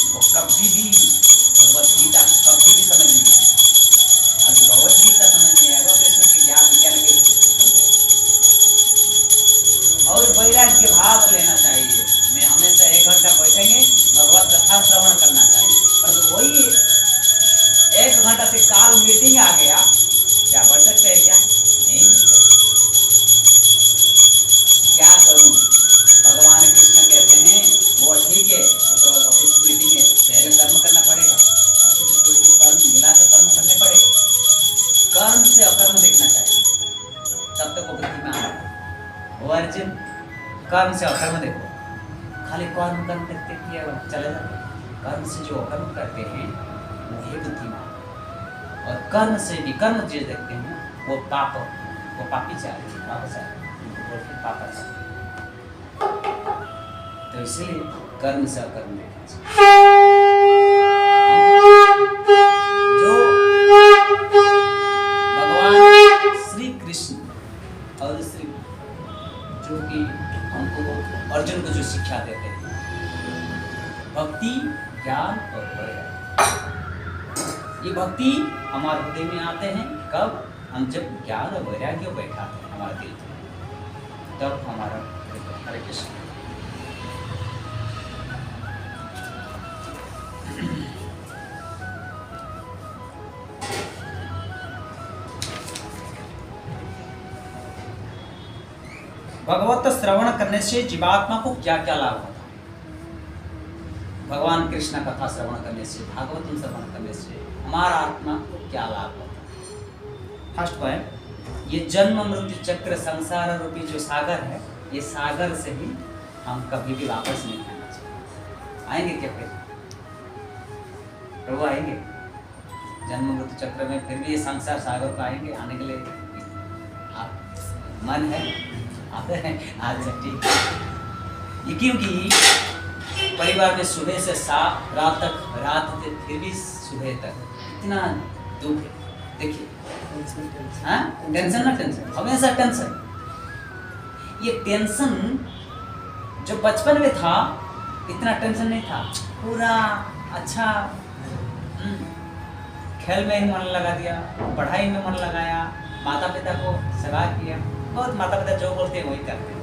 Speaker 1: वो कभी भी भगवत गीता कभी भी समझ नहीं आएगा। अभी भगवत गीता समझ नहीं आएगा कृष्ण के ज्ञान विज्ञान के समझे। और वैराग्य भाव लेना चाहिए। मैं हमेशा 1 घंटा बैठेंगे भगवत कथा श्रवण करना चाहिए, पर वही 1 घंटा से काल मीटिंग आ गया, क्या बढ़ सकते हैं? क्या नहीं मिल सकते। क्या करूं? भगवान कृष्ण कहते हैं वो ठीक है, तो ऑफिस मीटिंग है, पहले कर्म करना पड़ेगा। हमको तो कर्म मिला तो कर्म करने पड़ेगा। कर्म से अकर्म देखना चाहिए, तब तक वो बुद्धि में आना। वो अर्जुन कर्म से अकर्म देखो, खाली कर्म करते किया चले जाते। कर्म से जो अकर्म करते हैं वही बुद्धिमान, और कर्म से विकर्म जो देखते हैं वो पाप, वो पापी चाल, पापाचार, पापाचार। तो इसलिए कर्म से अकर्म देखना चाहिए। जो भगवान श्री कृष्ण और श्री जो कि हमको अर्जुन को जो शिक्षा देते हैं, भक्ति, ज्ञान और वैराग्य। ये भक्ति हमारे हृदय में आते हैं कब? हम जब ज्ञान और वैराग्य बैठाते हैं हमारे दिल में, तब हमारा हरे कृष्ण। भगवत श्रवण करने से जीवात्मा को क्या क्या लाभ होता है? भगवान कृष्ण कथा श्रवण करने से, भागवतम श्रवण करने से हमारा आत्मा को क्या लाभ होता है? फर्स्ट पॉइंट, ये जन्म मृत्यु चक्र संसार रूपी जो सागर है, ये सागर से ही हम कभी भी वापस नहीं आना चाहिए। आएंगे क्या फिर? प्रभु आएंगे जन्म मृत्यु चक्र में, फिर भी ये संसार सागर को आएंगे? आने के लिए आप मन है? आते हैं? अच्छा ठीक। ये क्योंकि परिवार में सुबह से रात तक, रात से फिर भी सुबह तक इतना दुख है। देखिए, हाँ, टेंशन ना टेंशन, हमेशा टेंशन। ये टेंशन जो बचपन में था इतना टेंशन नहीं था, पूरा अच्छा खेल में ही मन लगा दिया, पढ़ाई में मन लगाया, माता पिता को सेवा किया। बहुत माता पिता जो बोलते हैं वही करते हैं।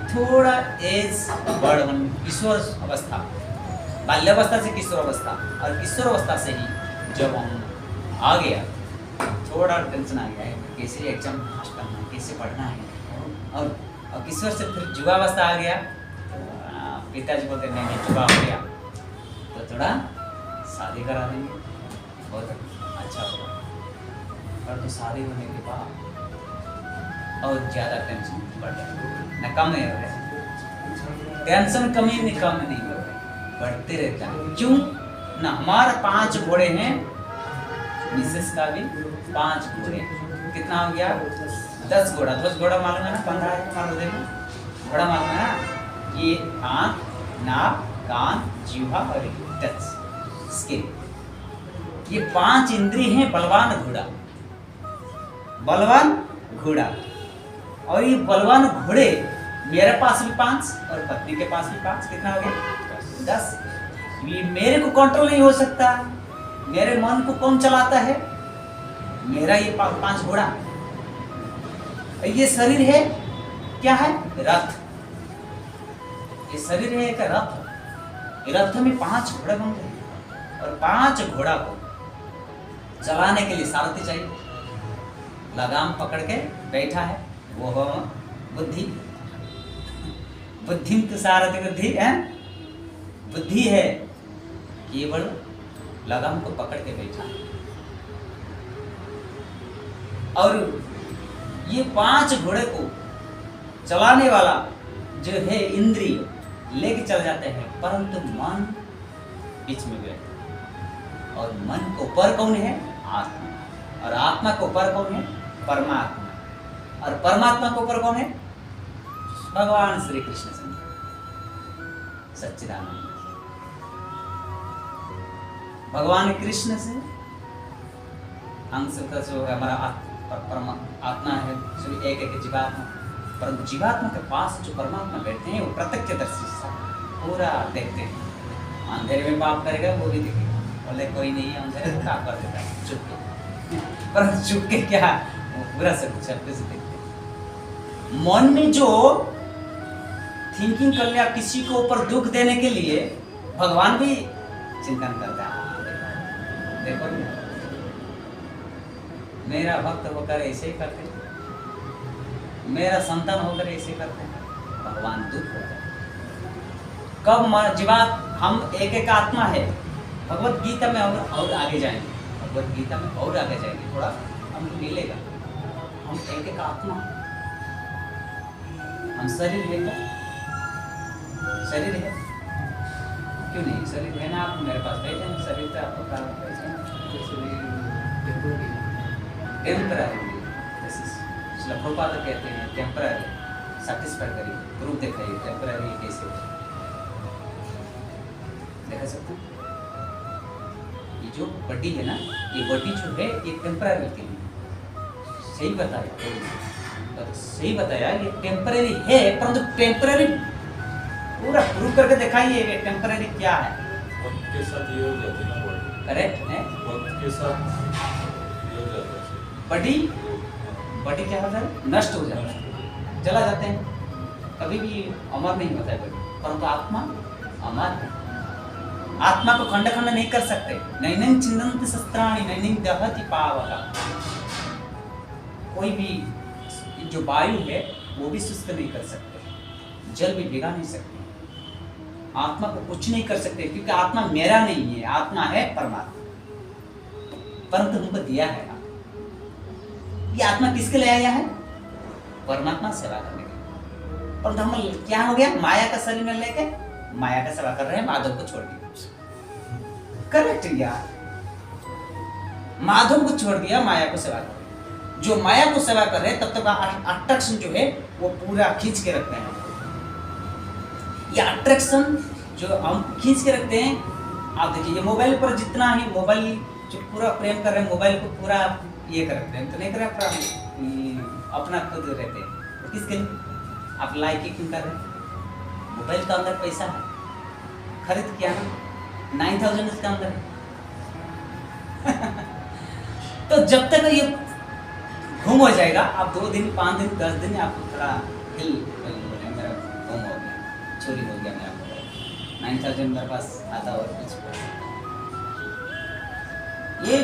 Speaker 1: थोड़ा एज बढ़, किशोर अवस्था, बाल्यावस्था से किशोर अवस्था, और किशोर अवस्था से ही जब हम आ गया थोड़ा टेंशन आ गया है, कैसे एग्जाम पास करना है, कैसे पढ़ना है। और किशोर से फिर युवावस्था आ गया, पिताजी बोलते नहीं युवा हो गया तो थोड़ा शादी करा देंगे, बहुत अच्छा होगा। पर तो शादी होने के बाद और ज़्यादा टेंशन बढ़ जाएगी, न कम है हो रहा है टेंशन, कमी नहीं कम नहीं हो रहा है, बढ़ते रहता है। क्यों ना? हमारे 5 घोड़े हैं, मिसेस का भी 5 घोड़े। कितना हो गया? 10 घोड़ा। 10 घोड़ा मालूम है ना? 15 है मालूम है ना? घोड़ा मालूम है ना? ये आँख, नाक, कान, जीवा और टच, स्किन, ये 5 इंद्रिय हैं। बलवान घोड़ा, बलवान घोड़ा। और ये बलवान घोड़े मेरे पास भी 5 और पत्नी के पास भी 5, कितना हो गया? 10। ये मेरे को कंट्रोल नहीं हो सकता, मेरे मन को कौन चलाता है? मेरा ये 5 घोड़ा। ये शरीर है क्या है? रथ। ये शरीर है एक रथ। रथ में 5 घोड़े बन गए, और 5 घोड़ा को चलाने के लिए सारथी चाहिए। लगाम पकड़ के बैठा है वो बुद्धि। बुद्धि तो सारथी बुद्धि है, बुद्धि है, केवल लगाम को पकड़ के बैठा है। और ये 5 घोड़े को चलाने वाला जो है इंद्रिय लेके चल जाते हैं, परंतु मन बीच में बैठता है। और मन को ऊपर कौन है? आत्मा। और आत्मा को ऊपर कौन है? परमात्मा। और परमात्मा को ऊपर कौन है? भगवान श्री कृष्ण सच्चिदानंद। भगवान कृष्ण से अंश का जो है हमारा आत्मा है, जो एक एक जीवात्मा, परंतु जीवात्मा के पास जो परमात्मा बैठते हैं वो प्रत्यक्षदर्शी से पूरा देखते हैं। अंधेरे में पाप करेगा वो भी देखेगा, बोले कोई नहीं है अंधेरे में पाप कर देता है चुप के, परंतु चुप के क्या वो पूरा सब कुछ अच्छे से देखते हैं। मन में जो थिंकिंग कर लिया किसी को ऊपर दुख देने के लिए, भगवान भी चिंतन करता है। देखो मेरा भक्त होकर ऐसे ही करते, मेरा संतान होकर ऐसे करते हैं, भगवान दुख होता है। कब जीवात हम एक एक आत्मा है। भगवत गीता में और आगे जाएंगे, भगवत गीता में और आगे जाएंगे, थोड़ा हमको मिलेगा। हम एक एक आत्मा, हम शरीर है क्या? शरीर है क्यों नहीं? शरीर है ना, आप मेरे पास बैठे हैं, शरीर तो आपको काम बैठे टेम्पररी, इसलिए प्रभुपाद कहते हैं टेम्पररी, सेटिस्फाई करिए, प्रूफ दिखाइए टेम्पररी कैसे देखा सकते हैं। ये जो बॉडी है ना, ये बॉडी जो है ये टेम्पररी के लिए, सही बताया, तो सही बताया, ये टेम्पररी है, परंतु टेम्पररी पूरा प्रूव करके दिखाइए ये टेम्पररी क्या है।
Speaker 3: वक्त के साथ ये हो जाती है ना बॉडी,
Speaker 1: करेक्ट है?
Speaker 3: वक्त के साथ ये हो जाता है।
Speaker 1: बॉडी क्या होता है? नष्ट हो जाता है, चला जाते हैं, कभी भी अमर नहीं होता है बॉडी, परंतु आत्मा अमर है। आत्मा को खंड खंड नहीं कर सकते। नैनं छिन्दन्ति शस्त्राणि नैनं दहति पावका। कोई भी जो वायु है वो भी शुष्क नहीं कर सकते, जल भी भिगा नहीं सकते, आत्मा को कुछ नहीं कर सकते, क्योंकि आत्मा मेरा नहीं है, आत्मा है परमात्मा, परंतु हमको दिया है। ये आत्मा किसके लिए आया है? परमात्मा सेवा करने के लिए। परंतु हम क्या हो गया? माया का शरीर में लेके माया का सेवा कर रहे हैं, माधव को छोड़ दिया। करेक्ट यार, माधव को छोड़ दिया, माया को सेवा कर रहे। जो माया को सेवा कर रहे हैं तब तक अट्रैक्शन जो है वो पूरा खींच के रखते हैं। ये अट्रैक्शन जो हम खींच के रखते हैं, आप देखिए ये मोबाइल पर जितना ही मोबाइल जो पूरा प्रेम कर रहे हैं, मोबाइल को पूरा ये कर रहे हैं, तो नहीं कर रहे अपना खुद रहते हैं, तो किसके लिए आप लाइक क्यों कर रहे हैं? मोबाइल का अंदर पैसा है, खरीद किया ना, 9000 इसका अंदर है। तो जब तक ये घूम हो जाएगा, आप 2 दिन 5 दिन 10 दिन आपको थोड़ा हिल मेरा घूम हो गया, चोरी हो गया मेरा मोबाइल, 9000 मेरे पास आता और कुछ। ये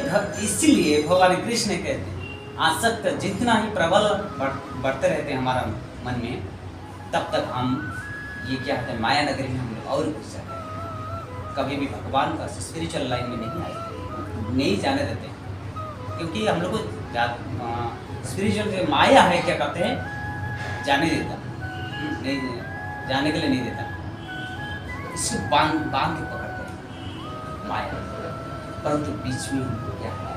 Speaker 1: इसीलिए भगवान कृष्ण कहते हैं आसक्त जितना ही प्रबल बढ़ते रहते हैं हमारा मन में, तब तक हम ये क्या होता है, माया नगरी में हम लोग और घुस जाते हैं। कभी भी भगवान का स्पिरिचुअल लाइन में नहीं आए, नहीं जाने देते, क्योंकि हम लोग को स्पिरिचुअल जो माया है क्या कहते हैं, जाने देता नहीं, जाने के लिए नहीं देता, इसको बांध के पकड़ते हैं माया। परंतु बीच में हमको क्या है,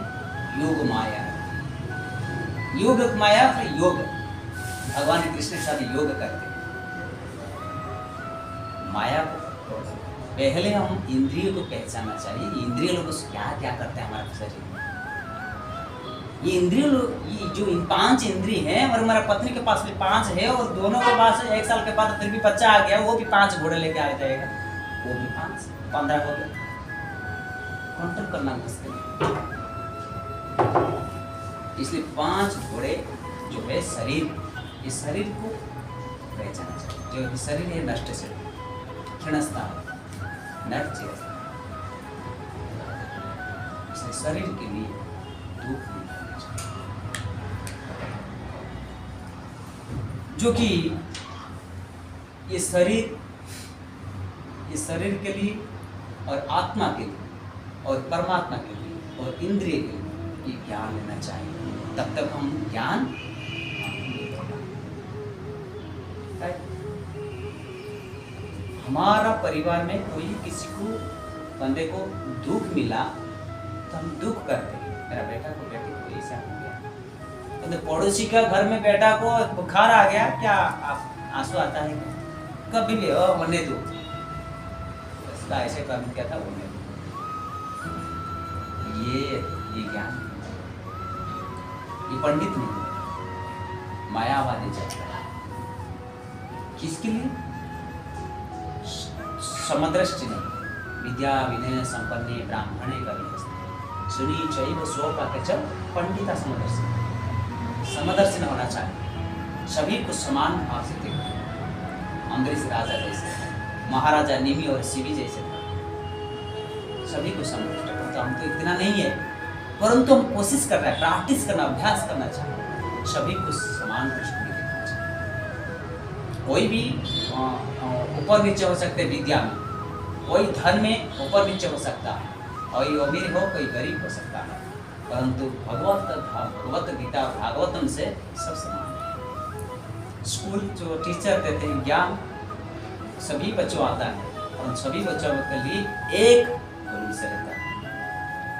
Speaker 1: योग माया है, योग माया फिर योग, भगवान कृष्ण के साथ योग करते हैं माया को। पहले हम इंद्रियों को पहचानना चाहिए, इंद्रिय लोग क्या क्या करते हैं हमारे शरीर में। ये इंद्रिय लोग, ये जो 5 इंद्रिय हैं, और हमारा पत्नी के पास भी 5 है, और दोनों के पास 1 साल के बाद फिर भी बच्चा आ गया, वो भी 5 घोड़े लेके आ जाएगा, वो भी 5 15 हो गया। कंट्रोल करना मुश्किल है, इसलिए 5 घोड़े जो है शरीर, इस शरीर को पहचाना चाहिए। जो शरीर है नष्ट से क्षणस्था नष्ट चिरस्था, इसलिए शरीर के लिए दुख नहीं करना चाहिए। जो कि ये शरीर के लिए और आत्मा के लिए और परमात्मा के लिए और इंद्रिय के लिए ये ज्ञान लेना चाहिए, तब तक हम ज्ञान हमारा परिवार में कोई किसी को बंदे को दुख मिला तो हम दुख करते हैं, मेरा बेटा को बेटी को ऐसा हो गया, तो पड़ोसी का घर में बेटा को बुखार आ गया, क्या आप आंसू आता है क्या? कभी भी होने दो, इसका ऐसे कर्म क्या था होने दो। ये पंडित नहीं है, मायावादी चलता है। किसके लिए? समदृष्टि नहीं, विद्या विनय संपन्ने ब्राह्मणे कविहस्ते सुनी चैव स्वपाक च पंडिता समदर्शी। समदर्शन होना चाहिए, सभी को समान भाव से देखना। अम्बरीश राजा जैसे, महाराजा निमि और शिवी जैसे था, सभी को समदृष्ट करता। हम तो इतना नहीं है, परंतु हम कोशिश कर रहे हैं, प्रैक्टिस करना, अभ्यास करना चाहिए, सभी को समान दृष्टि देखना चाहिए। कोई भी ऊपर नीचे हो सकते विद्या में, कोई धन में ऊपर नीचे हो सकता है, कोई अमीर हो कोई गरीब हो सकता है, परंतु भगवत गीता भागवतम से सब समान है। स्कूल जो टीचर देते हैं ज्ञान, सभी बच्चों आता है और सभी बच्चों के लिए एक गुरु से रहता है।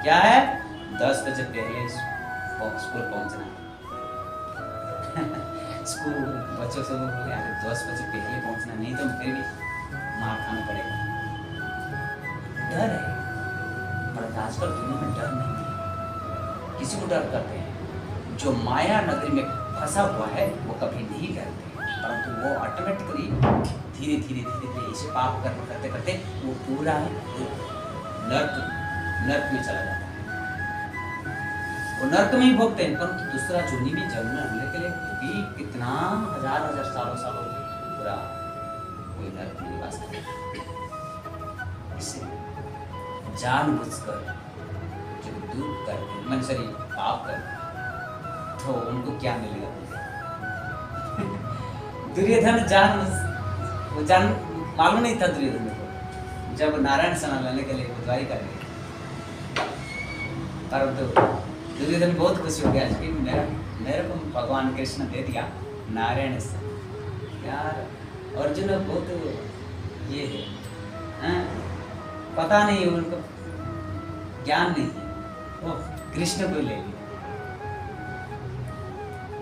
Speaker 1: क्या है? 10 बजे पहले स्कूल पहुंचना। स्कूल बच्चों से बोले 10 बजे पहले पहुंचना, नहीं तो फिर भी मार खाना पड़ेगा। डर है, पर आजकल दुनिया में डर नहीं है। किसी को डर करते हैं, जो माया नगरी में फंसा हुआ है वो कभी नहीं डरते, परंतु वो ऑटोमेटिकली धीरे धीरे इसे पाप कर्म करते करते वो पूरा नर्क में चला जाता है। वो नर्क में ही भोगते हैं, परंतु दूसरा जोनी में जन्मने के लिए भी कितना हजार सालों पूरा कोई नर्क में निवास करता है। इसे जानबूझकर जो दूर करते हैं, मन शरीर पाप करते हैं, तो उनको क्या मिलेगा? दुर्योधन जान मालूम नहीं था दुर्योधन को, जब नारायण स्नान लेने के लिए बुधवारी कर गए, परंतु दुर्योधन बहुत खुश हो गया कि मेरे को भगवान कृष्ण दे दिया नारायण स्नान। यार अर्जुन बहुत ये है, पता नहीं उनको ज्ञान नहीं है, वो कृष्ण को ले लिया।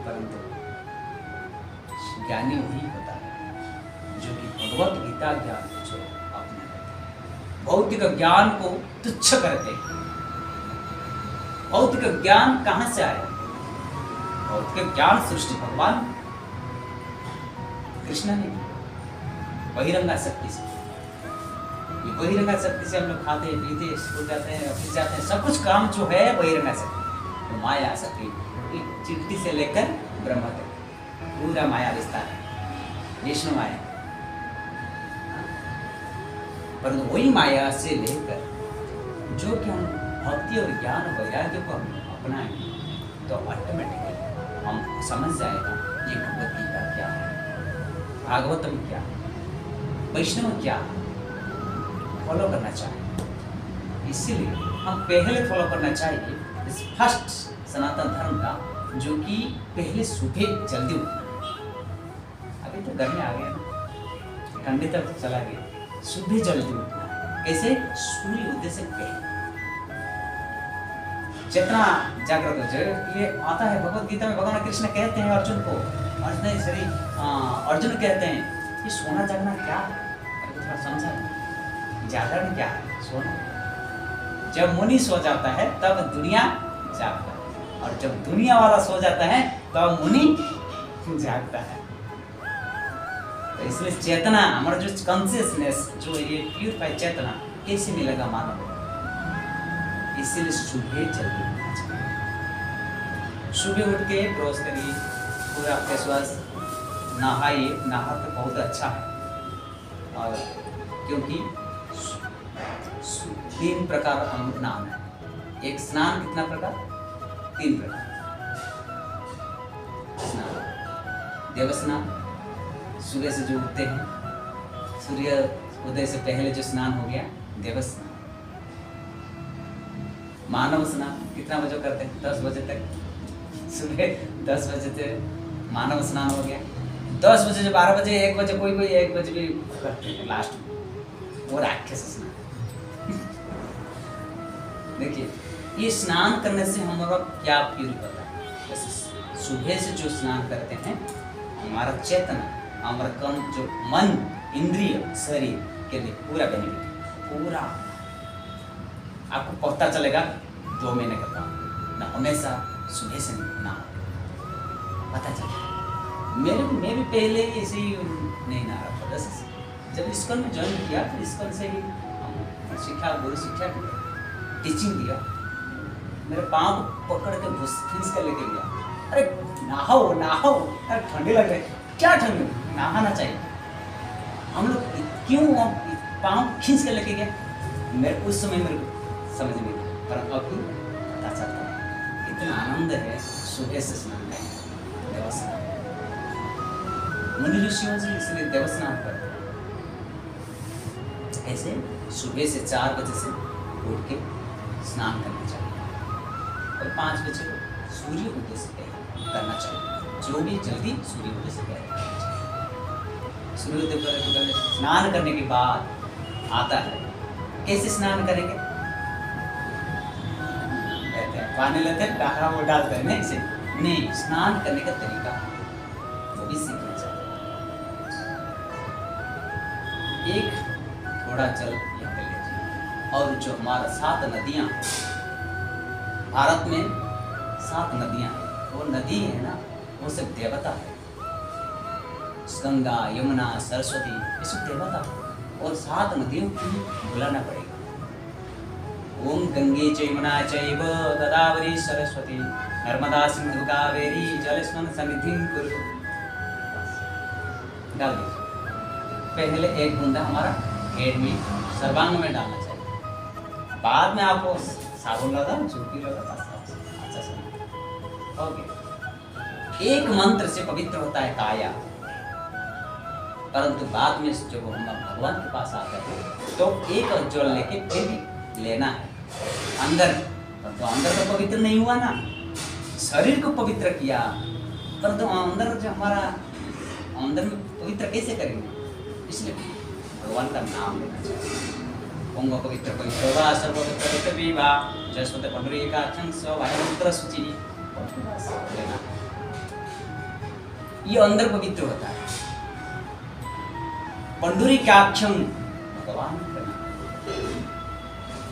Speaker 1: परंतु ज्ञानी वही होता है जो कि भगवत गीता ज्ञान जो अपने भौतिक ज्ञान को तुच्छ करते हैं। भौतिक ज्ञान कहां से आया? भौतिक ज्ञान सृष्टि भगवान कृष्ण ने बहिरंगा शक्ति से, ये बहिरंगा शक्ति से हम लोग खाते पीते स्कूल जाते हैं ऑफिस जाते हैं, सब कुछ काम जो है बहिरंगा शक्ति, तो माया शक्ति चिट्ठी से लेकर ब्रह्म तक पूरा माया विस्तार है, विष्णु माया। परंतु वही माया से लेकर जो कि हम भक्ति और ज्ञान वैराग्य को हम अपनाएंगे तो ऑटोमेटिकली हम समझ जाएगा ये भगवत गीता क्या है, भागवतम क्या है, वैष्णव क्या है, फॉलो करना चाहिए। इसीलिए हम पहले फॉलो करना चाहिए इस फर्स्ट सनातन धर्म का, जो कि पहले सुबह जल्दी उठना। अभी तो घर में आ गया ना, ठंडी तक चला गया, सुबह जल्दी उठना। कैसे? सूर्य उदय से पहले जितना जागृत हो जाए। ये आता है भगवत गीता में, भगवान कृष्ण कहते हैं अर्जुन को, अर्जुन कहते हैं कि सोना जागना क्या है? थोड़ा समझा, जागरण क्या है? सोना। जब मुनि सो जाता है तब दुनिया जागता है, और जब दुनिया वाला सो जाता है तब मुनि जागता है। तो इसलिए चेतना, हमारा जो कॉन्शियसनेस, जो ये प्यूरिफाइड चेतना कैसे मिलेगा मानव? इसीलिए सुबह जल्दी उठना चाहिए। सुबह उठ के ब्रश करिए, पूरा फेस वॉश, नहाइए। नहा तो बहुत अच्छा है, और क्योंकि 3 प्रकार हम स्नान है। एक स्नान कितना प्रकार? 3 प्रकार स्नान। देव स्नान, सुबह से जो उठते हैं, सूर्य उदय से पहले जो स्नान हो गया, देव स्नान। मानव स्नान कितना बजे करते हैं? 10 बजे तक, सुबह 10 बजे तक मानव स्नान हो गया। 10 बजे से 12 बजे 1 बजे, कोई 1 बजे भी करते हैं लास्ट में, वो राक्षस स्नान। देखिए, ये स्नान करने से हमारा क्या फील होता है? जैसे सुबह से जो स्नान करते हैं, हमारा चेतना, हमारा कम जो मन, इंद्रिय, शरीर के लिए पूरा बेनिफिट, पूरा आपको पता चलेगा 2 महीने का काम ना, हमेशा सुबह से ना हो। पता चला। मैं भी पहले ही ऐसे ही नहीं नहा रहा था। बस जब इस्कॉन में ज्वाइन किया तो इस्कॉन से ही शिक्षा गुरु शिक्षा टीचिंग दिया। मेरे पाँव को पकड़ के खींच कर लेके गया, अरे नहाओ नहाओ, अरे ठंडी लग रही, क्या ठंडी, नहाना चाहिए। हम लोग क्यों पाँव खींच कर लेके गए, मेरे उस समय मेरे को समझ में नहीं, पर अभी पता चलता है कितना आनंद है सुबह से स्नान करना, देवस्नान। मुनि ऋषियों से इसलिए देवस्नान करते हैं। ऐसे सुबह से 4 बजे से उठ के स्नान करना चाहिए और 5 बजे को सूर्य उदय से पहले करना चाहिए। जो भी जल्दी सूर्य उदय से पहले करना चाहिए। सूर्य उदय पर स्नान करने के बाद आता है, कैसे स्नान करेंगे? कहते हैं पानी लेते हैं, कहा वो डालते हैं, नहीं से नहीं, स्नान करने का तरीका वो भी सीखना चाहिए। एक थोड़ा जल यहाँ पे लीजिए, और जो हमारा 7 नदियाँ, भारत में 7 नदियाँ हैं, वो नदी है ना, वो सब देवता है। गंगा, यमुना, सरस्वती, ये सब देवता है। और 7 नदियों को बुलाना पड़ेगा। ओम गंगे च यमुना चैव गोदावरी सरस्वती नर्मदा सिंधु कावेरी जलेस्मिन् सन्निधिं कुरु। डाल दीजिए। पहले एक बूंदा हमारा हेड में, सर्वांग में डालना चाहिए। बाद में आपको साबुन लगा, चुटकी लगा, अच्छा से ओके। एक मंत्र से पवित्र होता है काया, परंतु बाद में जब हम भगवान के पास आते हैं तो एक जल लेके फिर भी लेना है अंदर, तो अंदर तो पवित्र नहीं हुआ ना, शरीर को पवित्र किया, परंतु अंदर जो हमारा अंदर में पवित्र कैसे करेंगे? इसलिए भगवान का नाम लेना चाहिए। ओम पवित्र पवित्र वा सर्व पवित्र विवा जसवते पंडरीकाक्षं स्वयंत्र शुचि लेना, ये अंदर पवित्र होता है। पंडरीकाक्षं भगवान का नाम,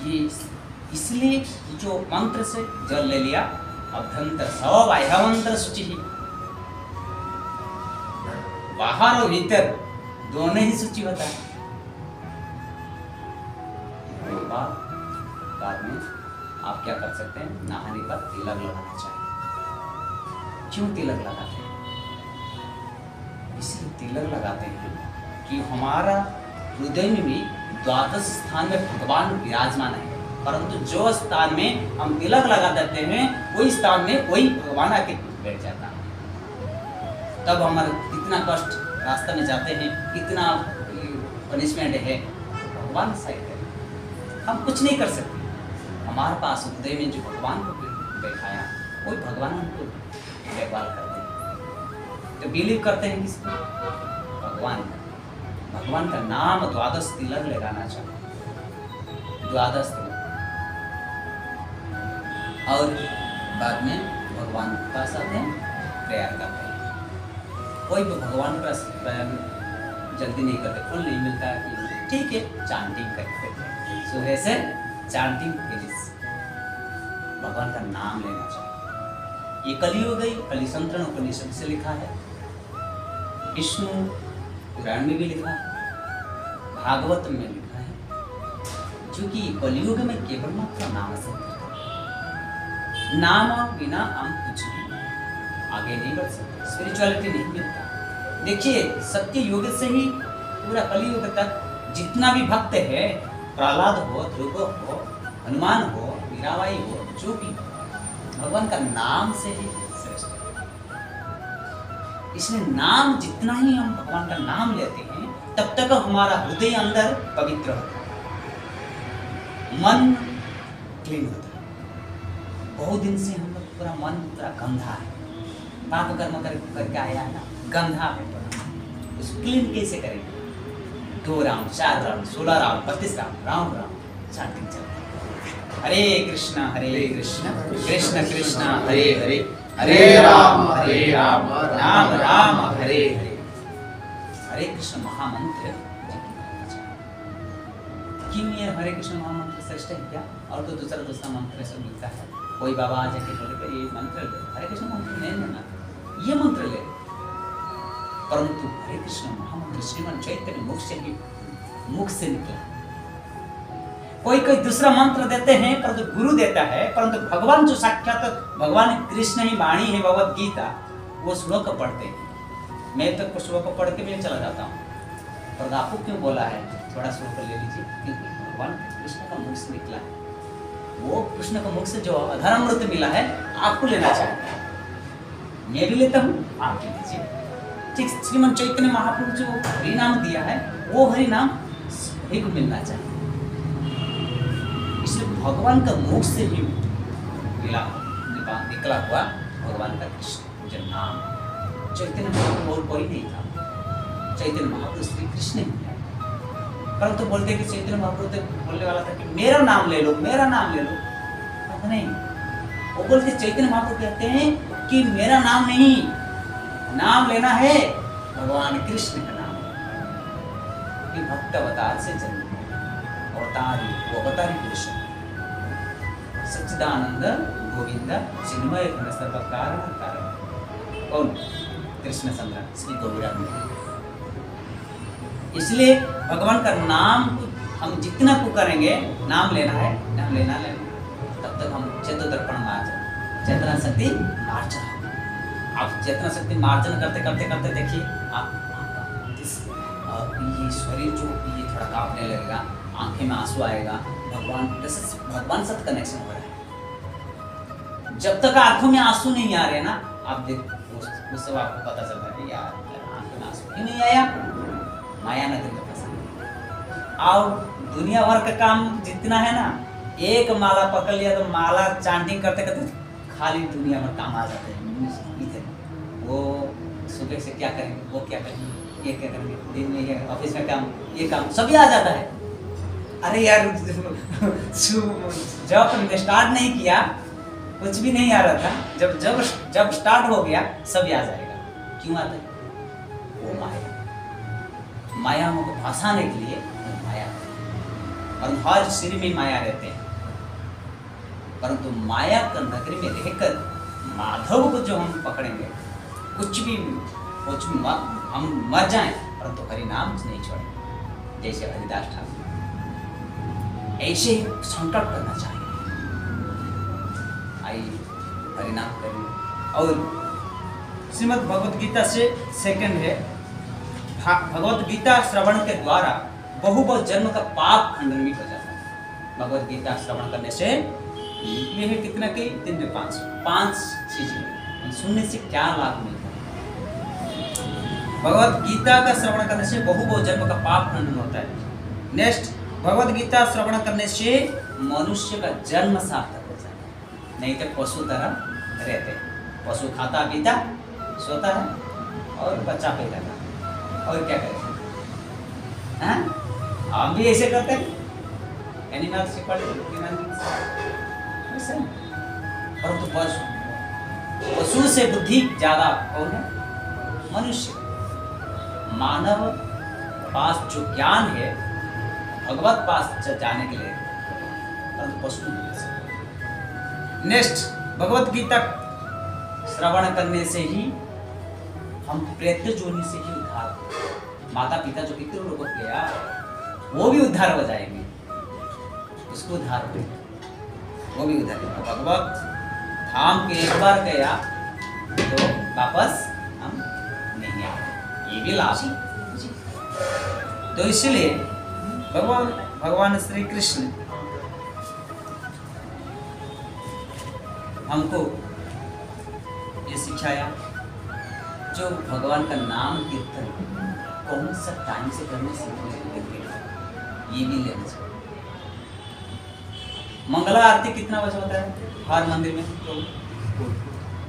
Speaker 1: ये इसलिए जो मंत्र से जल ले लिया, अभ्यंतर सवयवंतर शुचि, बाहर और भीतर दोनों ही शुचि होता है। बाद में आप क्या कर सकते हैं, नहाने पर तिलक लगाना चाहिए। क्यों तिलक लगाते हैं? इसलिए तिलक लगाते हैं कि हमारा हृदय में भी द्वादश स्थान में भगवान विराजमान है, परंतु जो स्थान में हम तिलक लगा देते हैं वही स्थान में वही भगवान आके बैठ जाता है। तब हमारा कितना कष्ट रास्ते में जाते हैं, कितना पनिशमेंट है, भगवान सही करे, हम कुछ नहीं कर सकते। हमारे पास हृदय में जो भगवान को बैठाया वही भगवान हमको देखभाल करते हैं। तो बिलीव करते हैं किसको? भगवान। भगवान का नाम द्वादश तिलक लगाना चाहिए, द्वादश तिलक, और बाद में भगवान के पास आते हैं, प्रेयर करते हैं। कोई भी भगवान के पास प्रेयर जल्दी नहीं करते, फल नहीं मिलता है, ठीक है चांटिंग करते हैं, सुबह से चांटिंग फिनिश, भगवान का नाम लेना चाहिए। ये कलियुग गई, कलिसंतरण उपनिषद से लिखा है, विष्णु पुराण में भी लिखा है, भागवत में लिखा है, जो कि कलियुग में केवल मात्र नाम से, नाम बिना हम कुछ भी आगे नहीं बढ़ सकते, स्पिरिचुअलिटी नहीं मिलता। देखिए सत्य युग से ही पूरा कलियुग तक जितना भी भक्त है, प्रहलाद हो, ध्रुव हो, हनुमान हो, मीराबाई हो, जो भी भगवान का नाम से ही श्रेष्ठ है। इसलिए नाम जितना ही हम भगवान का नाम लेते हैं तब तक हमारा हृदय अंदर पवित्र होता है, मन क्लीन होता है। बहुत दिन से हम लोग पूरा मन पूरा गंधा है, पाप कर्म करके आया है ना, गंधा है पूरा, उसको क्लीन कैसे करेंगे? 2 round, 4 round, 16 round, 32 round, round round chanting चलती है। हरे कृष्णा कृष्ण कृष्ण हरे हरे, हरे राम राम राम हरे हरे। हरे कृष्ण महामंत्र क्यों ये हरे कृष्ण महामंत्र श्रेष्ठ है क्या? और तो दूसरा मंत्र सब मिलता है, कोई बाबा आ जाके बोले ये मंत्र हरे कृष्ण मंत्र नहीं लेना, ये मंत्र ले, परंतु हरे कृष्ण महामंत्र श्रीमन चैतन्य मुख से निकला। कोई कोई दूसरा मंत्र देते हैं, परंतु गुरु देता है, परंतु भगवान जो साक्षात भगवान कृष्ण ही वाणी है भगवत गीता, वो श्लोक पढ़ते हैं। मैं तो कुछ श्लोक पढ़ के मैं चला जाता हूँ, पर आपको क्यों बोला है थोड़ा श्लोक ले लीजिए, क्योंकि भगवान कृष्ण का मुख से निकला है। वो कृष्ण का मुख से जो अधरामृत मिला है आपको लेना चाहिए, मैं भी लेता हूँ, आप भी लीजिए। ठीक श्रीमन चैतन्य महाप्रभु जो हरि नाम दिया है, वो हरि नाम सभी को मिलना चाहिए। इसलिए भगवान का मुख से ही मिला निकला हुआ भगवान का कृष्ण जो नाम, चैतन्य महाप्रभु और कोई नहीं था, चैतन्य महाप्रभु श्री कृष्ण ही है। परंतु बोलते कि चैतन्य महाप्रभु तो बोलने वाला था कि मेरा नाम ले लो, मेरा नाम ले लो, नहीं, वो बोलते चैतन्य महाप्रभु कहते हैं कि मेरा नाम नहीं, नाम लेना है भगवान कृष्ण का नाम। कि भक्त अवतार से जन्म, अवतारी वो अवतारी कृष्ण, सच्चिदानंद गोविंद चिन्मय घन सर्व कारण कौन? कृष्ण सम्राट श्री गौरांग। इसलिए भगवान का नाम हम जितना पुकारेंगे, नाम लेना है, नाम लेना तब तक हम चतुर्दर्पण मार्जन, चेतना शक्ति मार्जन। आप चेतना शक्ति मार्जन करते करते करते देखिए आप ये शरीर जो ये थोड़ा कांपने लगेगा, आंखें में आंसू आएगा, भगवान साथ कनेक्शन हो रहा है। जब तक आंखों में आंसू नहीं आ रहे ना, आप देख उस समय आपको पता चलता है यार आंखों में आंसू क्यों नहीं आया, माया नदी का प्रसंग। और दुनिया भर का काम जितना है ना, एक माला पकड़ लिया तो माला चांटिंग करते करते खाली दुनिया भर काम आ जाते हैं। वो सुबह से क्या करेंगे, वो क्या करेंगे, ये क्या करेंगे, दिन में ये ऑफिस में काम, ये काम सभी आ जाता है। अरे यार जब स्टार्ट नहीं किया कुछ भी नहीं आ रहा था, जब स्टार्ट हो गया सभी आ जाएगा। क्यों आता है? वो माया को फंसाने के लिए माया, और हर शरीर में माया रहते हैं। परंतु माया का नगरी में रहकर माधव को जो हम पकड़ेंगे, कुछ भी हम मर जाएं, परंतु हरि नाम नहीं छोड़ेंगे। जैसे हरिदास ठाकुर ऐसे ही संकल्प करना चाहिए, आइए हरि नाम करें। और श्रीमद् भगवत गीता से सेकंड है, भगवत गीता श्रवण के द्वारा बहु जन्म का पाप खंडन भी हो जाता है। भगवत गीता श्रवण करने से ये है कितना के 3 में 5 चीजें सुनने से क्या लाभ मिलता है। भगवत गीता का श्रवण करने से बहु जन्म का पाप खंडन होता है। नेक्स्ट, भगवत गीता श्रवण करने से मनुष्य का जन्म सार्थक हो जाता है, नहीं तो पशु तरह रहते हैं। पशु खाता पीता सोता है और बच्चा पैदा करता है, और क्या करें? हम भी ऐसे करते हैं, एनिमल से परंतु पशु से बुद्धि ज्यादा कौन है? मनुष्य। मानव पास जो ज्ञान है भगवत पास जाने के लिए, परंतु पशु नहीं मिल सकता। नेक्स्ट, भगवत गीता श्रवण करने से ही हम प्रेत जोनि से ही उद्धार, माता पिता जो पितृ लोग गया वो भी उद्धार हो जाएंगे, उसको उद्धार हो, वो भी उद्धार होगा। भगवत धाम के एक बार गया तो वापस हम नहीं आए, ये भी लाभ है। तो इसलिए भगवान श्री कृष्ण हमको ये सिखाया, जो भगवान का नाम कीर्तन कौन सा टाइम से करने से ये भी लेना चाहिए। मंगला आरती कितना बजे होता है हर मंदिर में?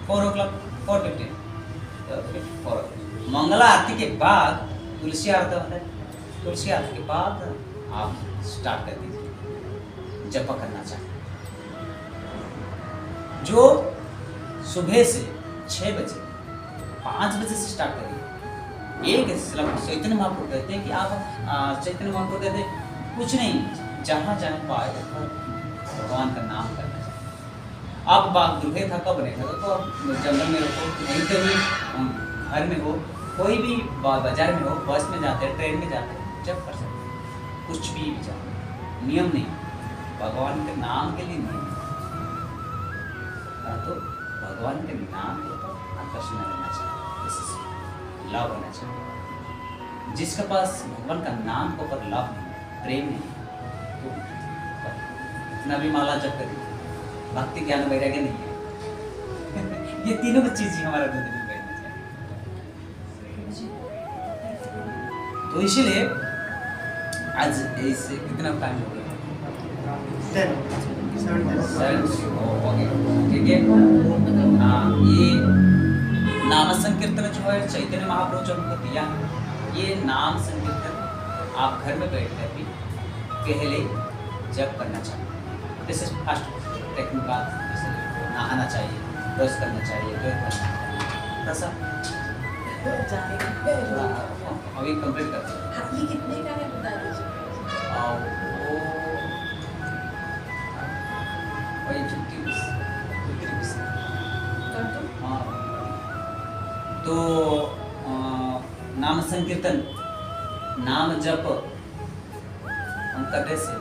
Speaker 1: 4:15 मंगला आरती के बाद तुलसी आरती होता है। तुलसी आरती के बाद आप स्टार्ट कर दीजिए, जप करना चाहिए। जो सुबह से 6 बजे 5 बजे से स्टार्ट करिए। एक चैतन्य महाप्रभु कहते हैं कि आप चैतन्य महाप्रभु कहते हैं कुछ नहीं, जहाँ जाए पाए भगवान का नाम करना चाहिए। आप बाग दुर्गे था कब नहीं था तो आप जंगल में रहो, कहीं पे भी घर में हो, कोई भी बाजार में हो, बस में जाते हैं, ट्रेन में जाते हैं, जब कर सकते हैं, कुछ भी जाओ, नियम नहीं, भगवान के नाम के लिए नियम है। तो भगवान के नाम के ऊपर आकर्षण रहना चाहिए, लव होना चाहिए। जिसके पास भगवान का नाम के ऊपर लव नहीं, प्रेम नहीं, तो इतना भी माला जप करिए, भक्ति ज्ञान वैराग्य नहीं है। ये तीनों चीज ही हमारा हृदय में बैठना चाहिए। तो इसीलिए आज ऐसे कितना टाइम हो गया?
Speaker 4: 10
Speaker 1: ठीक है। हाँ, ये नाम संकीर्तन जो है चैतन्य महाप्रभु जो हमको दिया है, ये नाम संकीर्तन आप घर में बैठ कर भी पहले जब करना चाहिए। दिस इज फर्स्ट टेक्निक बात, जैसे नहाना चाहिए, ब्रश करना चाहिए, थोड़ा अभी कंप्लीट करते हैं।
Speaker 2: ये कितने का है बता दीजिए।
Speaker 1: और वो वही 50 रुपीस। हाँ, तो नाम संकीर्तन, नाम जप हम करने से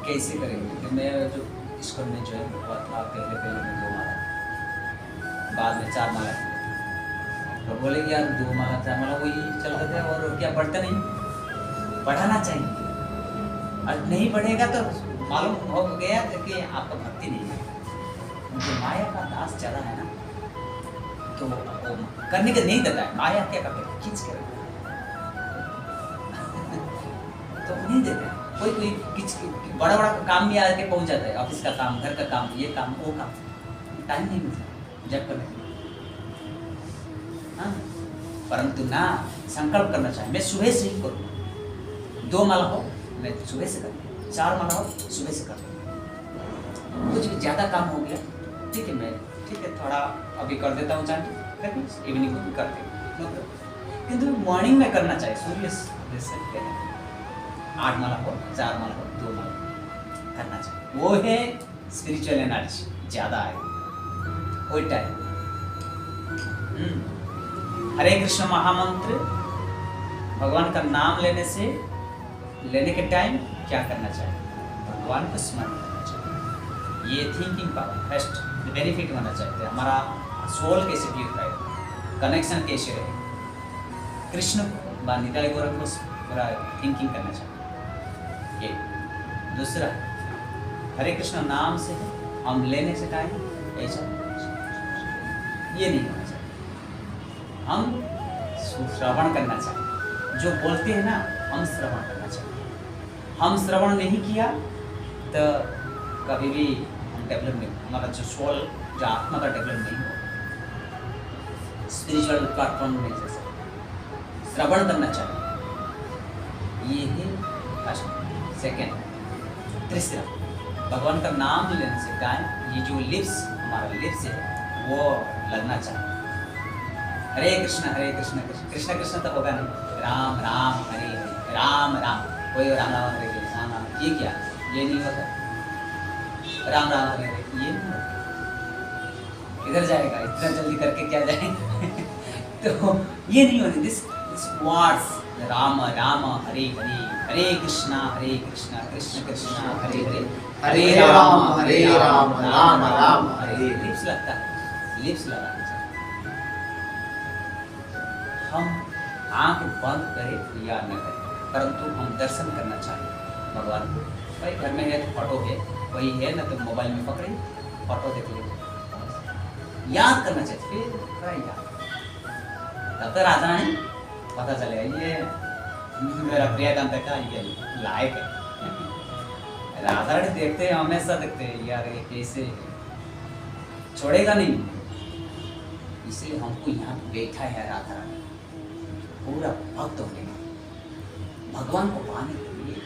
Speaker 1: कैसे करेंगे? कि मैं जो स्कूल में ज्वाइन हुआ था, पहले में 2 माला, बाद में 4 माला, तो बोले कि यार 2 माला 4 माला वही चल रहे थे, और क्या बढ़ता नहीं, बढ़ाना चाहिए। और नहीं बढ़ेगा तो मालूम हो गया कि आपका भक्ति नहीं है, जो माया का दास चला है ना, तो वो करने के नहीं देता है। माया क्या करता है? खींच के रखता है। तो नहीं देता है। कोई बड़ा बड़ा काम भी आके पहुंच जाता है, ऑफिस का काम, घर का काम, ये काम, वो काम, टाइम नहीं मिलता जब करने। हाँ, परंतु ना संकल्प करना चाहिए, मैं सुबह से ही करूँ। 2 माला हो मैं सुबह से करूँ, 4 माला हो सुबह से करूँ। कुछ भी ज़्यादा काम हो गया, ठीक है, मैं ठीक है थोड़ा अभी कर देता हूँ, चाहे फिर इवनिंग को भी करते हूँ, किंतु मॉर्निंग में करना चाहिए। सूर्य से 8 माला हो, 4 माला हो, 2 माला करना चाहिए। वो है स्पिरिचुअल एनर्जी ज़्यादा है वो टाइम। हरे कृष्ण महामंत्र भगवान का नाम लेने के टाइम क्या करना चाहिए? भगवान को स्मरण करना चाहिए। ये थिंकिंग पावर फर्स्ट बेनिफिट होना चाहिए। हमारा सोल कैसे प्यूरिफाई, कनेक्शन कैसे रहे, कृष्ण को निताई गौरव को पूरा थिंकिंग करना चाहिए। ये दूसरा, हरे कृष्ण नाम से हम लेने से टाइम ऐसा ये नहीं होना चाहिए। हम श्रवण करना चाहिए, जो बोलते हैं ना, हम श्रवण करना चाहिए। हम श्रवण नहीं किया तो कभी भी हम डेवलप नहीं, हमारा जो सोल, जो आत्मा का डेवलप नहीं हो, स्पिरिचुअल प्लेटफॉर्म में जैसे श्रवण करना चाहिए। ये है फर्स्ट। सेकेंड, तीसरा, भगवान का नाम लेने से टाइम ये जो लिप्स, हमारा लिप्स है वो लगना चाहिए। हरे कृष्ण कृष्ण कृष्ण कृष्ण तो होगा नहीं, राम राम हरे हरे, राम राम, कोई राम राम हरे हरे, राम राम, ये क्या, ये नहीं होता। राम राम हरे हरे ये नहीं होता, इधर जाएगा, इतना जल्दी करके क्या जाएगा। तो ये नहीं होने, this words Ram Ram Hare Hare, Hare Krishna Krishna Krishna Hare Hare,
Speaker 4: Hare Ram Ram Ram Hare.
Speaker 1: Lips लगता है, लिप्स लगाना चाहिए। हम आंख बंद करें या न करें, परंतु हम दर्शन करना चाहिए भगवान को। भाई घर में है तो फोटो है, वही है ना तो मोबाइल में पकड़े फोटो देख ले, याद करना चाहिए। फिर याद तब तो राधा नहीं पता चलेगा ये मेरा प्रियकांत का ये लायक है। राधा रानी देखते हैं, हमेशा देखते हैं, यार ये कैसे छोड़ेगा नहीं, इसलिए हमको यहाँ बैठा है राधा रानी पूरा भक्त होने का, भगवान को पाने के लिए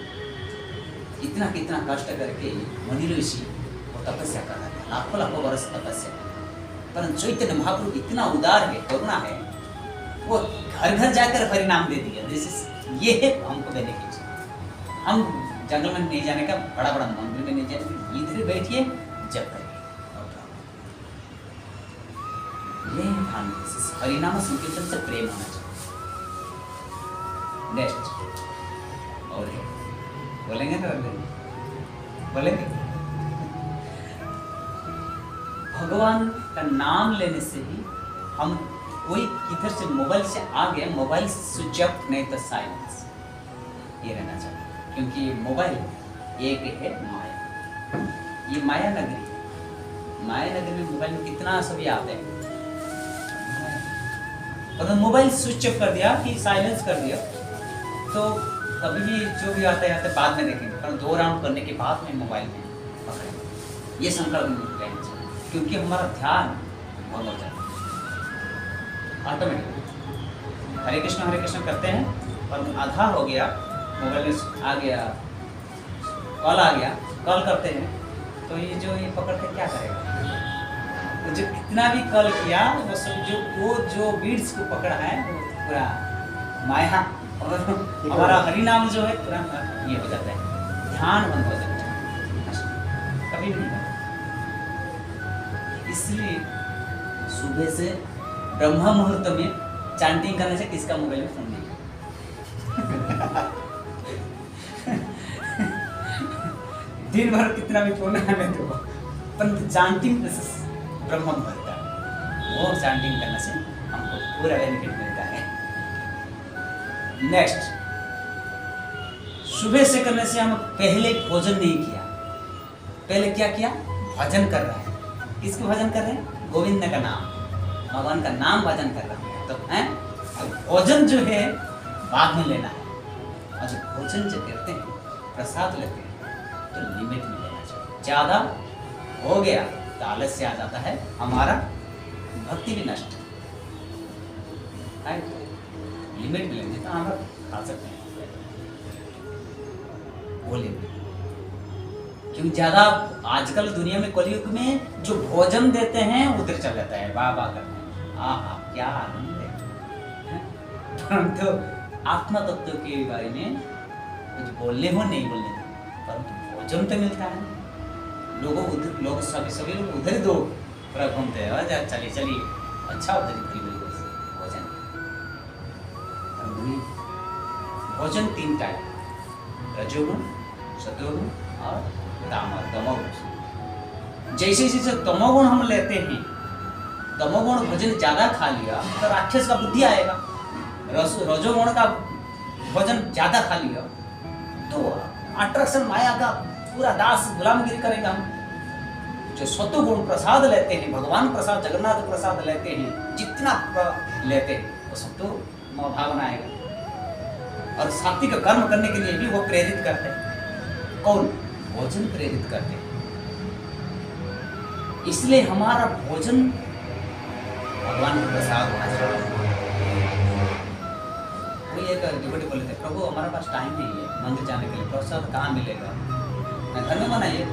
Speaker 1: इतना कितना कष्ट करके मुनि ऋषि वो तपस्या कर रहे हैं, लाखों लाखों वर्ष तपस्या। परंतु चैतन्य महाप्रभु इतना उदार है, करुणा है, वो घर घर जाकर परिणाम दे दिया। ये है हमको बेनिफिट। हम जंगल में नहीं जाने का, बड़ा बड़ा मंदिर में नहीं जाने, इधर बैठिए जप करें और ये ध्यान हरिनाम संकीर्तन से प्रेम होना चाहिए। नेक्स्ट और है बोलेंगे ना बोलेंगे भगवान का नाम लेने से ही हम कोई किधर से मोबाइल से आ गए, मोबाइल स्विच ऑफ नहीं तो साइलेंस, ये रहना चाहिए। क्योंकि मोबाइल एक है माया, ये माया नगरी, माया नगरी में मोबाइल में कितना सभी आते हैं। अगर मोबाइल स्विच ऑफ कर दिया कि साइलेंस कर दिया तो कभी भी जो भी आता है बाद में देखेंगे, पर 2 राउंड करने के बाद में मोबाइल में पकड़ेंगे, ये संकल्प लेना चाहिए। क्योंकि हमारा ध्यान भंग हो जाता है ऑटोमेटिकली। हरे कृष्ण करते हैं और आधा हो गया, मोबाइल में आ गया, कॉल आ गया, कॉल करते हैं तो ये जो ये पकड़ के क्या करेगा, तो जो कितना भी कॉल किया वो सब जो बीड्स को पकड़ा है वो पूरा माया और हमारा हरिनाम जो है पूरा ये हो जाता है, ध्यान बंद हो जाता है, कभी नहीं होता। इसलिए सुबह से ब्रह्म मुहूर्त में चैंटिंग करने से किसका मोबाइल में फोन नहीं दिन भर कितना भी फोन आने दो, परंतु चैंटिंग ब्रह्म मुहूर्त वो चैंटिंग करने से हमको पूरा बेनिफिट मिलता है। नेक्स्ट, सुबह से करने से हम पहले भोजन नहीं किया, पहले क्या किया, भजन कर रहे हैं। किसको भजन कर रहे हैं, गोविंद का नाम, भगवान का नाम भजन कर रहे हैं। तो हैं भोजन जो है बाद में लेना है, और जब भोजन जो करते हैं प्रसाद लेते हैं तो लिमिट में लेना चाहिए। ज्यादा हो गया तो आलस्य आ जाता है, हमारा भक्ति भी नष्ट है। लिमिट में लेंगे तो हम खा सकते हैं वो लिमिट, क्योंकि ज्यादा आजकल दुनिया में कलयुग में जो भोजन देते हैं उधर चल जाता है, वाह वाह करते हैं, आहा क्या आनंद है। परंतु आत्मा तत्व के बारे में कुछ बोलने हो नहीं बोलने हो, परंतु भोजन तो मिलता है। लोग सभी लोग उधर दो पूरा घूमते हैं, चलिए चलिए अच्छा उधर भोजन। भोजन 3 टाइप, रजोगुण, सत्वगुण और तमोगुण। जैसे जैसे तमोगुण हम लेते हैं, तमोगुण भोजन ज्यादा खा लिया तो राक्षस का बुद्धि आएगा, रजोगुण का भोजन ज्यादा खा लिया तो अट्रैक्शन माया का पूरा दास गुलामगिरी करेगा। जो सत्वगुण प्रसाद लेते हैं, भगवान प्रसाद, जगन्नाथ प्रसाद लेते हैं, जितना लेते हैं वो सत्व भावना आएगा। और सात्विक कर्म करने के लिए भी वो प्रेरित करते हैं। कौन? भोजन प्रेरित करते हैं। इसलिए हमारा भोजन भगवान का प्रसाद होना चाहिए। कोई एक डिबेट बोले थे, प्रभु हमारे पास टाइम नहीं है मंदिर जाने के लिए, प्रसाद कहाँ मिलेगा? मैं घर में बनाइए,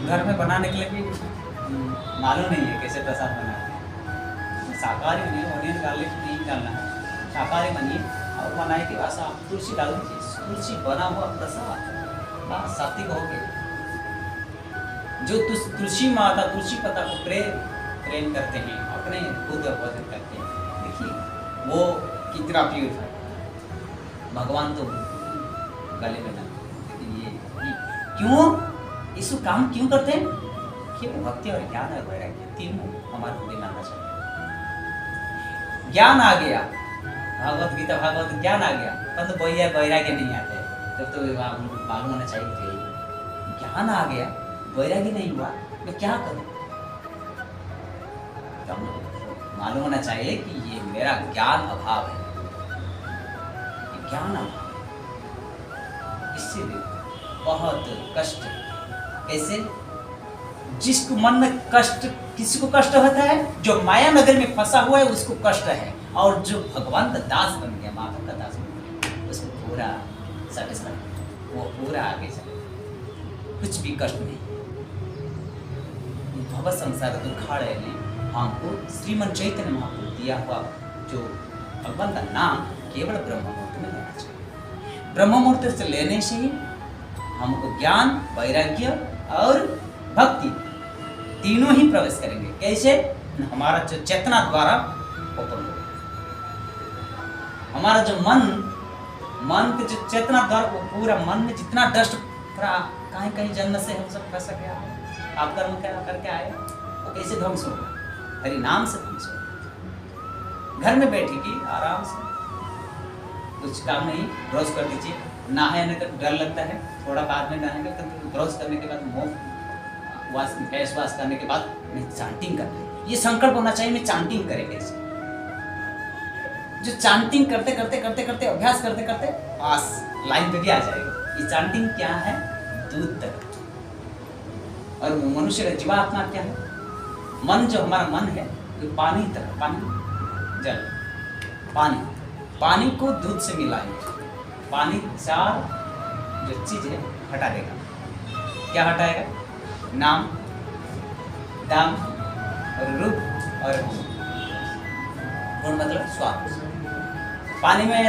Speaker 1: घर में बनाने के लिए भी मालूम नहीं है कैसे प्रसाद बनाते हैं। शाकाहारी बनिए, ऑनियन गार्लिक नहीं डालना है, शाकाहारी बनिए और बनाए के बाद आप तुलसी डाल दीजिए, तुलसी बना हुआ प्रसाद बस सात्विक हो गया। जो तुलसी माता तुलसी पत्ता को प्रेम करते हैं, अपने खुद भोजन करते हैं, देखिए वो कितना प्योर है। भगवान तो गले में ना, लेकिन ये क्यों इसको काम क्यों करते हैं? क्यों? भक्ति और ज्ञान और वैराग्य तीनों हमारे को मानना चाहिए। ज्ञान आ गया, भगवत गीता भागवत ज्ञान आ गया, परंतु वैराग्य नहीं आते, तब तो मालूम होना चाहिए कि ज्ञान आ गया वैराग्य नहीं हुआ मैं क्या करूं? तो मालूम होना चाहिए कि ये मेरा ज्ञान अभाव है, ज्ञान अभाव, इससे भी बहुत कष्ट। कैसे? जिसको मन में कष्ट, किसी को कष्ट होता है, जो माया नगर में फंसा हुआ है उसको कष्ट है, और जो भगवान का दास बन गया, माधव का दास बन गया, उसको पूरा सेटिस्फाइड, वो पूरा आगे चले, कुछ भी कष्ट नहीं। भव संसार दुखाड़य ने हमको श्रीमन चैतन्य महाप्रभु दिया हुआ जो भगवान का नाम केवल ब्रह्म मुहूर्त में लेना चाहिए। ब्रह्म मुहूर्त से लेने से ही हमको ज्ञान, वैराग्य और भक्ति तीनों ही प्रवेश करेंगे। कैसे? हमारा जो चेतना द्वारा ओपन हो, हमारा जो मन के जो चेतना द्वारा, वो पूरा मन में जितना डस्ट कहीं कहीं जन्म से हम सब फंस गया, आप कर्म क्या करके आए, वो कैसे ध्वंस होगा? हरि नाम से ध्वंस होगा। घर में बैठेगी आराम से, कुछ काम नहीं, ब्रश कर दीजिए। नहाने का डर लगता है, थोड़ा बाद में नहाएंगे, तो ब्रश करने के बाद मुंह फेस वॉश करने के बाद मैं चांटिंग करना है। ये संकल्प होना चाहिए, मैं चांटिंग करेंगे इसे। जो चांटिंग करते करते करते करते अभ्यास करते करते पास लाइन पे भी आ जाएगा। ये चांटिंग क्या है? दूध तक। और मनुष्य का जीवात्मा क्या है? मन, जो हमारा मन है तो पानी तक, पानी जल, पानी को दूध से मिलाएंगे। पानी 4 जो चीज है हटा देगा। क्या हटाएगा? नाम, दाम और रूप और गुण, मतलब स्वाद। पानी में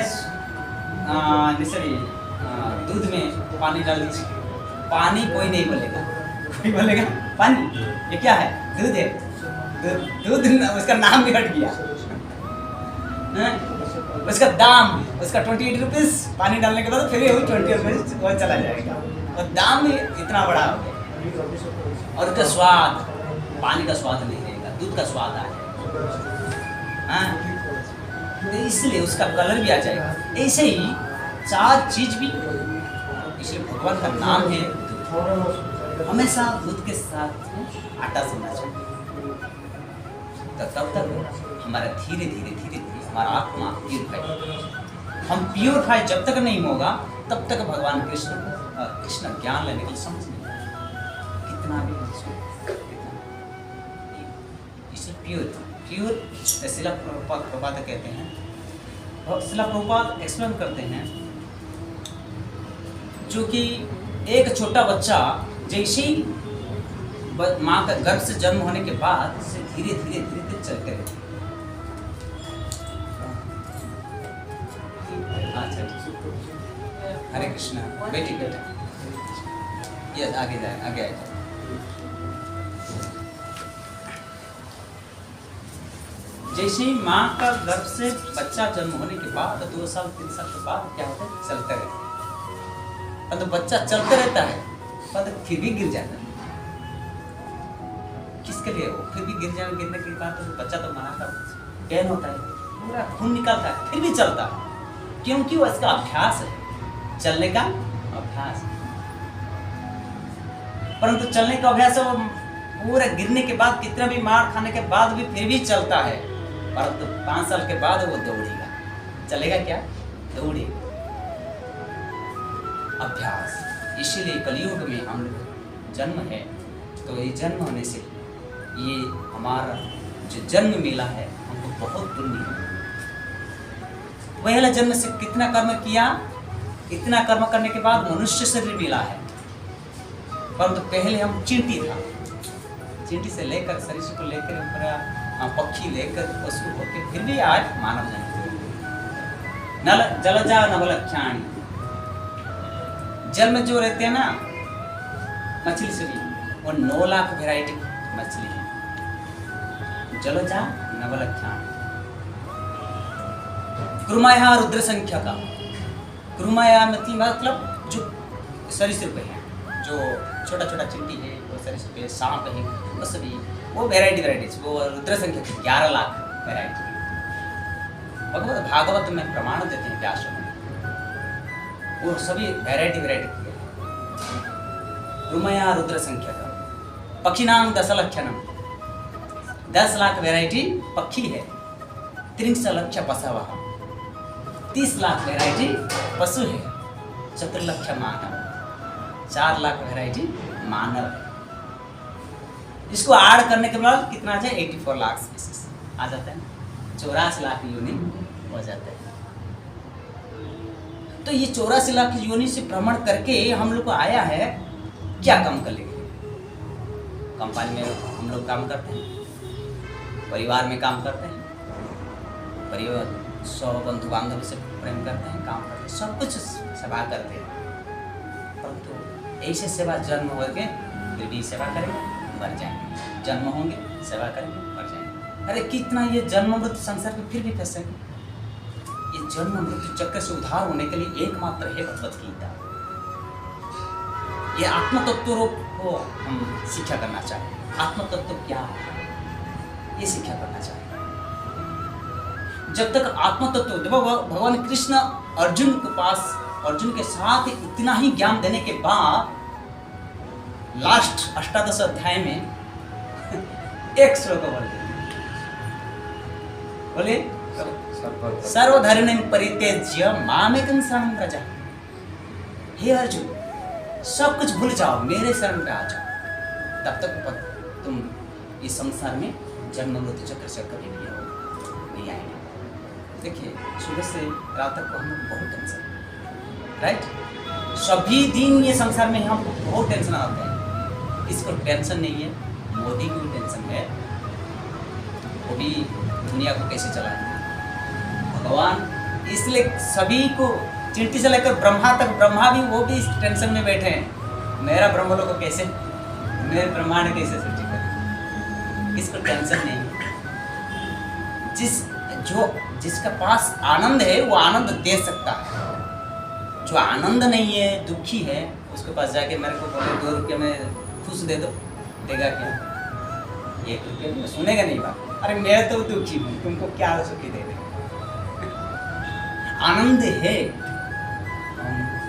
Speaker 1: दूध में पानी डाल दीजिए, पानी कोई नहीं बोलेगा, कोई बोलेगा पानी, ये क्या है? दूध है। दूध उसका नाम भी हट गया। उसका दाम, उसका 28 रुपीज, पानी डालने के बाद फिर वही 20 रुपीज वो चला जाएगा, और दाम भी इतना बड़ा हो गया। और उसका स्वाद, पानी का स्वाद नहीं रहेगा, दूध का स्वाद आएगा। तो इसलिए उसका कलर भी आ जाएगा। ऐसे ही 4 चीज भी, इसलिए भगवान का नाम है दूध। हमेशा दूध के साथ आटा सुनना चाहिए। तो तब तक हमारा धीरे धीरे हमारा आत्मा प्यूरिफाई। हम प्यूरिफाई जब तक नहीं होगा तब तक भगवान कृष्ण ज्ञान लेने के लिए समझ नहीं आएगा। कितना भी इसे प्योर शिला प्रभुपाद कहते हैं, शिला प्रभुपाद एक्सप्लेन करते हैं, जो कि एक छोटा बच्चा जैसे ही माँ का गर्भ से जन्म होने के बाद से धीरे धीरे चलते रहते। हरे कृष्णा, बेटी ये आगे जाए, आगे आए। जैसे ही माँ का गर्भ से बच्चा जन्म होने के बाद 2 साल 3 साल के बाद क्या होता है? चलते रहते। तो बच्चा चलते रहता है पर फिर भी गिर जाता है। किसके लिए? वो फिर भी गिरने के बाद तो बच्चा तो मनाता है, पेन होता है, पूरा खून निकलता है, फिर भी चलता है, क्योंकि वो इसका अभ्यास है, चलने का अभ्यास है। परंतु चलने का अभ्यास है, वो पूरा गिरने के बाद, कितना भी मार खाने के बाद भी फिर भी चलता है। परंतु 5 साल के बाद वो दौड़ेगा। चलेगा क्या? दौड़ेगा। अभ्यास। इसीलिए कलयुग में हम जन्म है, तो ये जन्म होने से ये हमारा जो जन्म मिला है हमको बहुत पुण्य है। पहला जन्म से कितना कर्म किया, इतना कर्म करने के बाद मनुष्य शरीर मिला है। परंतु पहले हम चींटी था, चींटी से लेकर शरीर को लेकर पक्षी लेकर पशु होकर फिर भी आज मानव जन्म। नल जलजा नवलख्याणी, जल में जो रहते हैं ना मछली से भी, वो 9 लाख वेराइटी मछली है। जलजा नवलख्याणी। क्रुमाया रुद्र संख्या का, क्रुमाया मतलब जो सरीसृप पे है, जो छोटा छोटा चिंटी है, वो सरीसृप पे, सांप है, वो सभी वो वेराइटीज, वो रुद्र संख्या की 11 लाख वेराइटी। भगवत भागवत में प्रमाण देते हैं व्यास में, वो सभी वेराइटी की है। क्रुमाया रुद्र संख्या का। पक्षिनाम 10 लक्षणम, 10 लाख वेराइटी पक्षी है। 30 लक्ष पशवः, 30 लाख वेराइटी पशु है। 4 लक्ष मानव, 4 लाख वेराइटी मानव है। इसको ऐड करने के बाद कितना आ जाए? 84 लाख स्पीसीज आ जाता है, 84 लाख योनि हो जाता है। तो ये 84 लाख योनि से भ्रमण करके हम लोग को आया है, क्या काम कर लेंगे? कंपनी में हम लोग काम करते हैं, परिवार में काम करते हैं, परिवार 100 बंधु बांधव से प्रेम करते हैं, काम करते हैं, सब कुछ सेवा करते हैं। परंतु ऐसे सेवा जन्म हो के फिर भी सेवा करेंगे, मर जाएंगे, जन्म होंगे, सेवा करेंगे, मर जाएंगे। अरे कितना ये जन्म मृत्यु संसार में फिर भी फंसेंगे। ये जन्म मृत्यु चक्र से उद्धार होने के लिए एकमात्र है भगवत गीता। ये आत्म तत्व को हम शिक्षा करना चाहिए। आत्म तत्व क्या है ये शिक्षा करना चाहिए। जब तक आत्म तत्व, जब भगवान कृष्ण अर्जुन के पास, अर्जुन के साथ इतना ही ज्ञान देने के बाद लास्ट 18 अध्याय में एक श्लोक बोले सर्वधर्म परित्यज्य मामेकं शरणं व्रज। हे अर्जुन, सब कुछ भूल जाओ, मेरे शरण में आ जाओ, तब तक तुम इस संसार में जन्म मृत्यु चक्र से कभी नहीं आएंगे। देखिए सुबह से रात तक हम लोग बहुत टेंशन, राइट, सभी दिन ये संसार में हम बहुत टेंशन आते हैं। किसको टेंशन नहीं है? मोदी को भी टेंशन है, वो भी दुनिया को कैसे चलाएंगे। भगवान इसलिए सभी को चिंटी से लेकर ब्रह्मा तक, ब्रह्मा भी वो भी इस टेंशन में बैठे हैं, मेरा ब्रह्म लोग को कैसे, मेरे ब्रह्मांड कैसे सृष्टि करें। इसको टेंशन नहीं। जिसका पास आनंद है वो आनंद दे सकता है। जो आनंद नहीं है, दुखी है, उसके पास जाके मेरे को बोले 2 रुपये में खुश दे दो, देगा क्या? 1 रुपये में सुनेगा नहीं बात। अरे मैं तो दुखी हूँ, तुमको क्या सुखी दे दे। आनंद है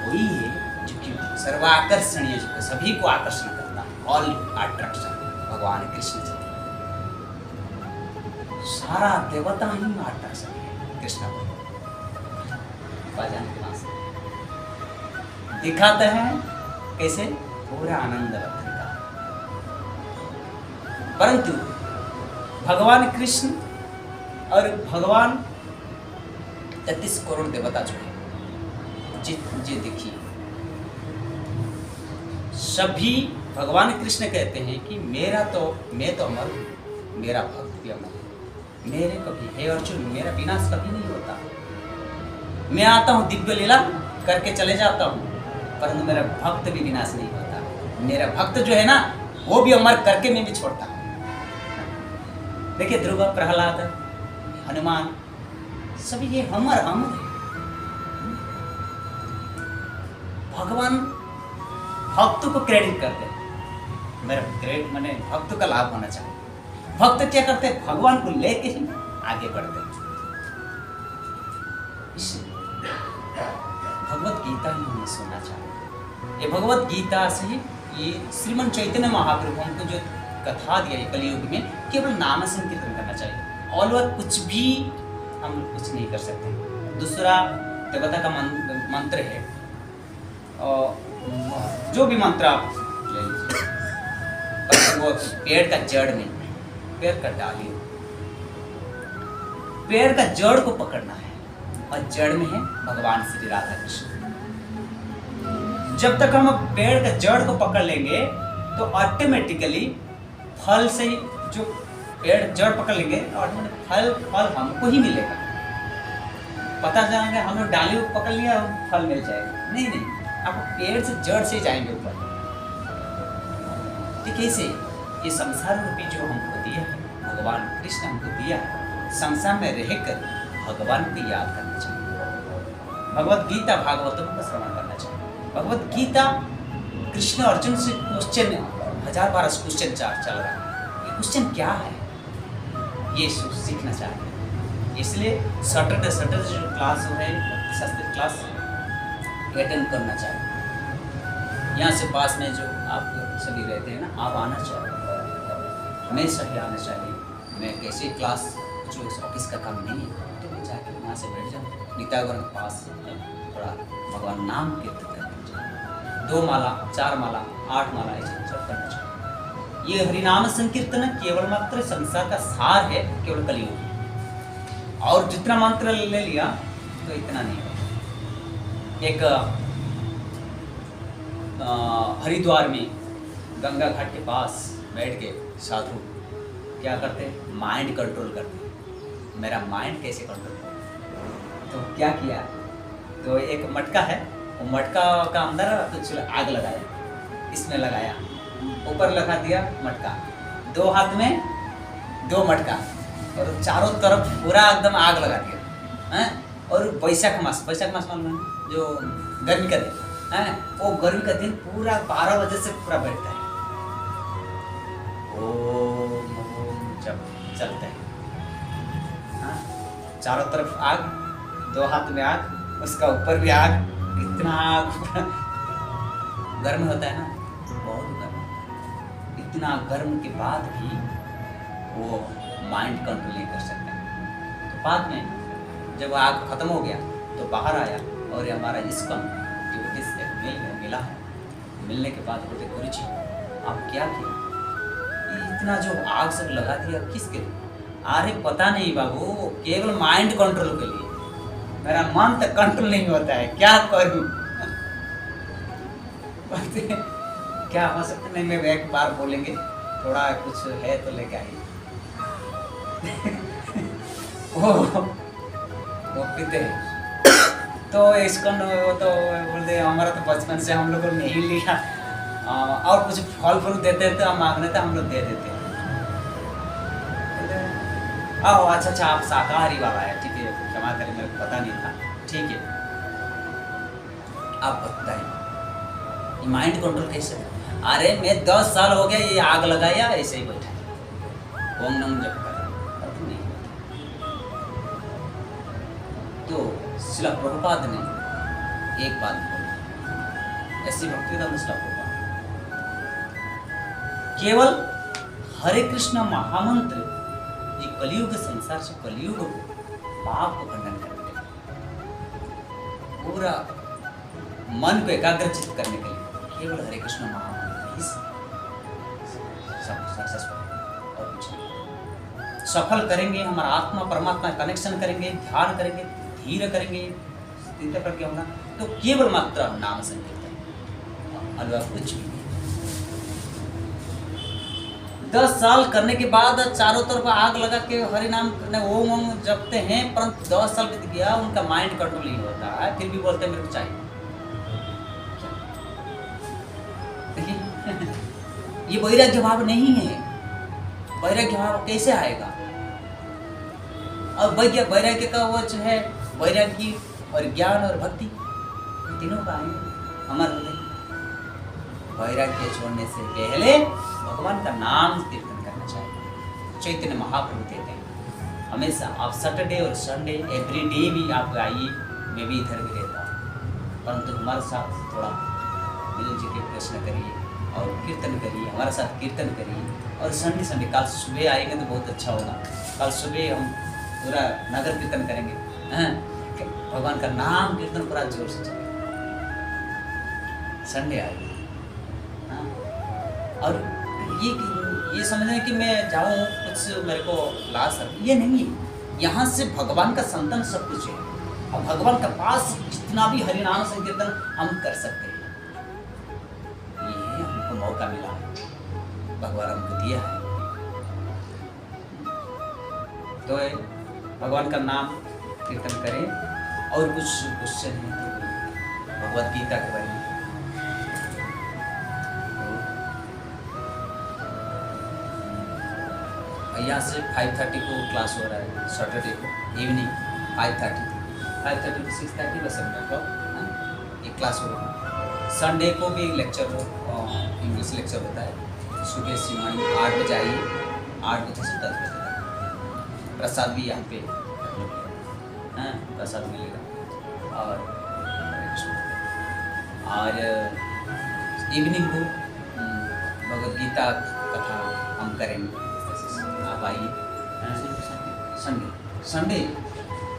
Speaker 1: वही है जो कि सर्वाकर्षणीय, जो सभी को आकर्षण करता है, ऑल अट्रैक्शन भगवान कृष्ण जी। सारा देवता ही आकर्षण है कृष्ण को। भजन क्लास दिखाते हैं कैसे पूरा आनंद रखता। परंतु भगवान कृष्ण और भगवान 33 करोड़ देवता जो है, जी देखिए, सभी भगवान कृष्ण कहते हैं कि मैं तो अमर हूं, मेरा भक्त भी अमर, मेरे कभी, हे अर्जुन, मेरा विनाश कभी नहीं होता। मैं आता हूँ, दिव्य लीला करके चले जाता हूँ, परंतु मेरा भक्त भी विनाश नहीं होता। मेरा भक्त जो है ना, वो भी अमर करके मैं भी छोड़ता हूँ। देखिए ध्रुव, प्रहलाद, हनुमान, सभी ये अमर है। भगवान भक्त को क्रेडिट करते हैं। मेरा क्रेडिट माने भक्त का लाभ होना चाहिए। भक्त क्या करते हैं? भगवान को लेके ही आगे बढ़ते हैं। इसलिए भगवत गीता ही हमें सुनना चाहिए। ये भगवत गीता से ही ये श्रीमन चैतन्य महाप्रभु हमको जो कथा दिया है कलयुग में, केवल नाम संकीर्तन करना चाहिए। और कुछ भी हम कुछ नहीं कर सकते। दूसरा देवता का मंत्र है, और जो भी मंत्र आप ले लीजिए, वो पेड़ का जड़ में, पेड़ का डाली, पेड़ का जड़ को पकड़ना है, और जड़ में है भगवान श्री राधा कृष्ण। जब तक हम पेड़ का जड़ को पकड़ लेंगे तो ऑटोमेटिकली फल से ही, जो पेड़ जड़ पकड़ लेंगे ऑटोमेटिक फल हमको ही मिलेगा। पता चलेगा हम लोग डाली को पकड़ लिया, फल मिल जाएगा, नहीं, आप पेड़ से जड़ से जाएंगे ऊपर। ठीक है, इसे ये संसार रूपी जो हमको दिया है, भगवान कृष्ण हमको दिया है, संसार में रहकर भगवान को याद करना चाहिए। भगवत गीता भागवतों का श्रवण करना चाहिए। भगवत गीता कृष्ण अर्जुन से क्वेश्चन 1012 क्वेश्चन चल रहा है। ये क्वेश्चन क्या है, ये सीखना चाहिए। इसलिए सैटरडे जो क्लास है, शास्त्रीय क्लास अटेंड करना चाहिए। यहाँ से पास में जो आप सभी रहते हैं ना, आप आना चाहिए, हमेशा ही आना चाहिए। मैं कैसे क्लास, जो ऑफिस का काम नहीं है तो मैं जाके वहाँ से बैठ जाऊँ, गीतागुरु के पास थोड़ा भगवान नाम कीर्तन करना चाहिए। 2 माला, 4 माला, 8 माला ऐसे सब करना चाहिए। ये हरिनाम संकीर्तन केवल मात्र संसार का सार है, केवल कलियुग। और जितना मंत्र ले लिया तो इतना नहीं है। एक हरिद्वार में गंगा घाट के पास बैठ के साधु क्या करते हैं? माइंड कंट्रोल करते हैं। मेरा माइंड कैसे कंट्रोल करें? तो क्या किया, तो एक मटका है, वो मटका का अंदर कुछ आग लगाया, इसमें लगाया, ऊपर लगा दिया मटका, 2 हाथ में 2 मटका, और चारों तरफ पूरा एकदम आग लगा दिया हैं। और वैशाख मास मालूम है, जो गर्मी का दिन है, वो गर्मी का दिन पूरा 12 बजे से पूरा बैठता है, ओम जब चलता है। हाँ? चारों तरफ आग, 2 हाथ में आग, उसका ऊपर भी आग, इतना गर्म होता है ना, बहुत गर्म। इतना गर्म के बाद भी वो माइंड कंट्रोल नहीं कर सकते। तो बाद में जब आग खत्म हो गया तो बाहर आया, और ये हमारा ISKCON एक्टिविटीज से मिला है। मिलने के बाद बोलते गुरु जी आप क्या किया, इतना जो आग सब लगा दिया किसके लिए? अरे पता नहीं बाबू, केवल माइंड कंट्रोल के लिए, मेरा मन तक कंट्रोल नहीं होता है, क्या करूं? क्या हो सकता नहीं, मैं एक बार बोलेंगे थोड़ा कुछ है तो लेके आइए। वो पीते हैं तो ISKCON, वो तो बोलते हमारा तो बचपन से हम लोग को नहीं लिया, और कुछ फल फूल देते हैं तो हम मांगने तो हम लोग दे देते हैं। आओ अच्छा आप शाकाहारी वाला है, ठीक है, क्षमा करें, मेरे को पता नहीं था, ठीक है। आप बताइए ये माइंड कंट्रोल कैसे? अरे मैं 10 साल हो गया ये आग लगाया, ऐसे ही बैठा ओम नम जप कर, नहीं होता। तो श्रील प्रभुपाद ने एक बात बोली, ऐसी भक्तिवेदांत श्रील प्रभुपाद केवल हरे कृष्ण महामंत्र ये कलियुग संसार से कलियुग पाप को खंडन करने के लिए, पूरा मन को एकाग्रचित करने के लिए केवल हरे कृष्ण महामंत्र ही सक्सेसफुल, और कुछ नहीं। सफल करेंगे, हमारा आत्मा परमात्मा कनेक्शन करेंगे, ध्यान करेंगे, धीर करेंगे, स्थिर करके होगा, तो केवल मात्र नाम संकीर्तन, अल्वा कुछ भी। 10 साल करने के बाद चारों तरफ आग लगा के हरि नाम ओम ओम जपते हैं, परंतु 10 साल बीत गया, उनका माइंड कंट्रोल नहीं होता है, फिर भी बोलते हैं मेरे को चाहिए। ये वैराग्य भाव नहीं है। वैराग्य भाव कैसे आएगा? और वैराग्य का वो जो है, वैराग्य और ज्ञान और भक्ति तीनों का आएंगे हमारे हृदय। वैराग्य छोड़ने से पहले भगवान का नाम कीर्तन करना चाहिए। चैतन्य महाप्रभु देते हैं हमेशा, आप सैटरडे और संडे एवरी डे भी आप आइए, मैं भी इधर भी रहता हूँ, परंतु हमारे साथ थोड़ा मिलजुल जी के प्रश्न करिए और कीर्तन करिए, हमारे साथ कीर्तन करिए। और संडे कल सुबह आएंगे तो बहुत अच्छा होगा। कल सुबह हम पूरा नगर कीर्तन करेंगे, भगवान का नाम कीर्तन पूरा जोर से चलेगा। संडे आएगा, और ये समझने कि मैं जाऊँ कुछ मेरे को ला सकूँ, ये नहीं। यहाँ से भगवान का संतान सब कुछ है, और भगवान के पास जितना भी हरिनाम संकीर्तन हम कर सकते हैं। ये हमको मौका मिला, भगवान हमको दिया है। तो भगवान का नाम कीर्तन करें। और कुछ क्वेश्चन है तो भगवद गीता के बारे में। यहाँ से 5:30 को क्लास हो रहा है, सैटरडे को इवनिंग 5:30 to 6:30 बस एक क्लास हो रहा है। संडे को भी लेक्चर हो, इंग्लिश लेक्चर होता है। सुबह से 8 बजे आइए, 8 बजे से 10 बजे तक। प्रसाद भी यहाँ पे प्रसाद मिलेगा। और इवनिंग को भगवद गीता कथा हम करेंगे। आप आइए। संडे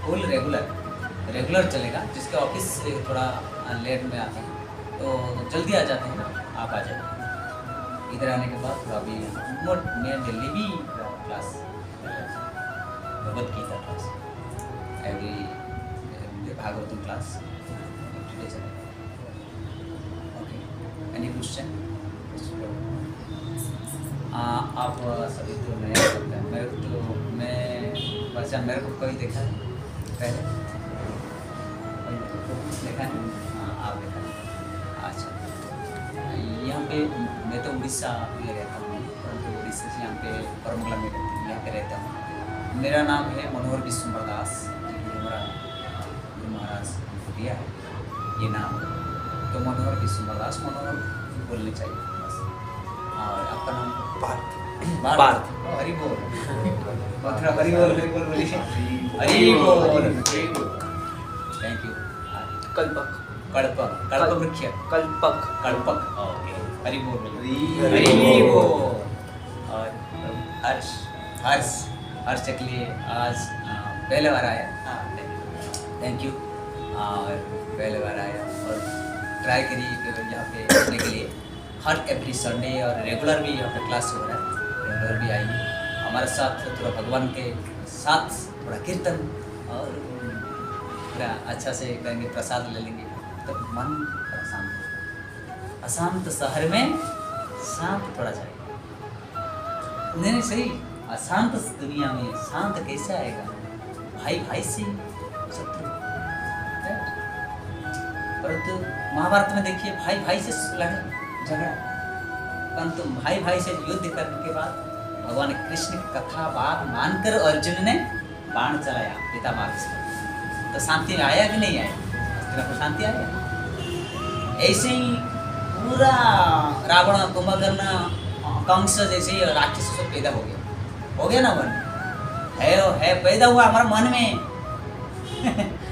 Speaker 1: फुल रेगुलर चलेगा। जिसके ऑफिस से थोड़ा लेट में आते हैं तो जल्दी आ जाते हैं ना, आप आ जाइए। इधर आने के बाद थोड़ा भी मैं दिल्ली भी class Bhagavad Gita class every Bhagavatam class today चलेगा। Okay, any question? आप सभी तो नए लगते हैं मेरे को, तो मैं वैसे मेरे को कोई देखा है पहले? देखा है? हाँ, आप देखा है। अच्छा, यहाँ पे मैं तो उड़ीसा में रहता हूँ, परंतु उड़ीसा से यहाँ पे परमगला में यहाँ पे रहता हूँ। मेरा नाम है मनोहर विश्वम्बर दास, हमारा गुरु महाराज ने दिया है ये नाम, तो मनोहर विश्वम्बर दास, मनोहर बोलने चाहिए बस। और आपका नाम पार्थ। हरि बोल, हरि बोल बोलिए, हरि बोल। Thank you.
Speaker 5: कल्पक
Speaker 1: कल्पक वृक्ष, कल्पक, ओके, हरि बोल,
Speaker 4: हरि
Speaker 1: बोल। और हर्ष चकलिए आज पहले बार आया, थैंक यू। और पहले बार आया और ट्राई करिए कि यहाँ पे आने के लिए हर एवरी संडे, और रेगुलर भी यहाँ पे क्लास हो रहा है, रेगुलर भी आइए हमारे साथ, थोड़ा भगवान के साथ थोड़ा कीर्तन और पूरा अच्छा से करेंगे, प्रसाद ले लेंगे तो मन थोड़ा शांत होगा। अशांत शहर में शांत थोड़ा चाहिए, नहीं सही। अशांत दुनिया में शांत कैसे आएगा? भाई से शत्रु, परंतु महाभारत में देखिए भाई से लड़े झगड़ा, परंतु भाई से युद्ध करने के बाद भगवान कृष्ण की कथा बात मानकर अर्जुन ने बाण चलाया पितामह से, तो शांति आया कि नहीं आया? को शांति आया। ऐसे ही पूरा रावण, कुंभकर्ण, कंस जैसे ही राक्षस सब पैदा हो गया ना मन है पैदा हुआ हमारा मन में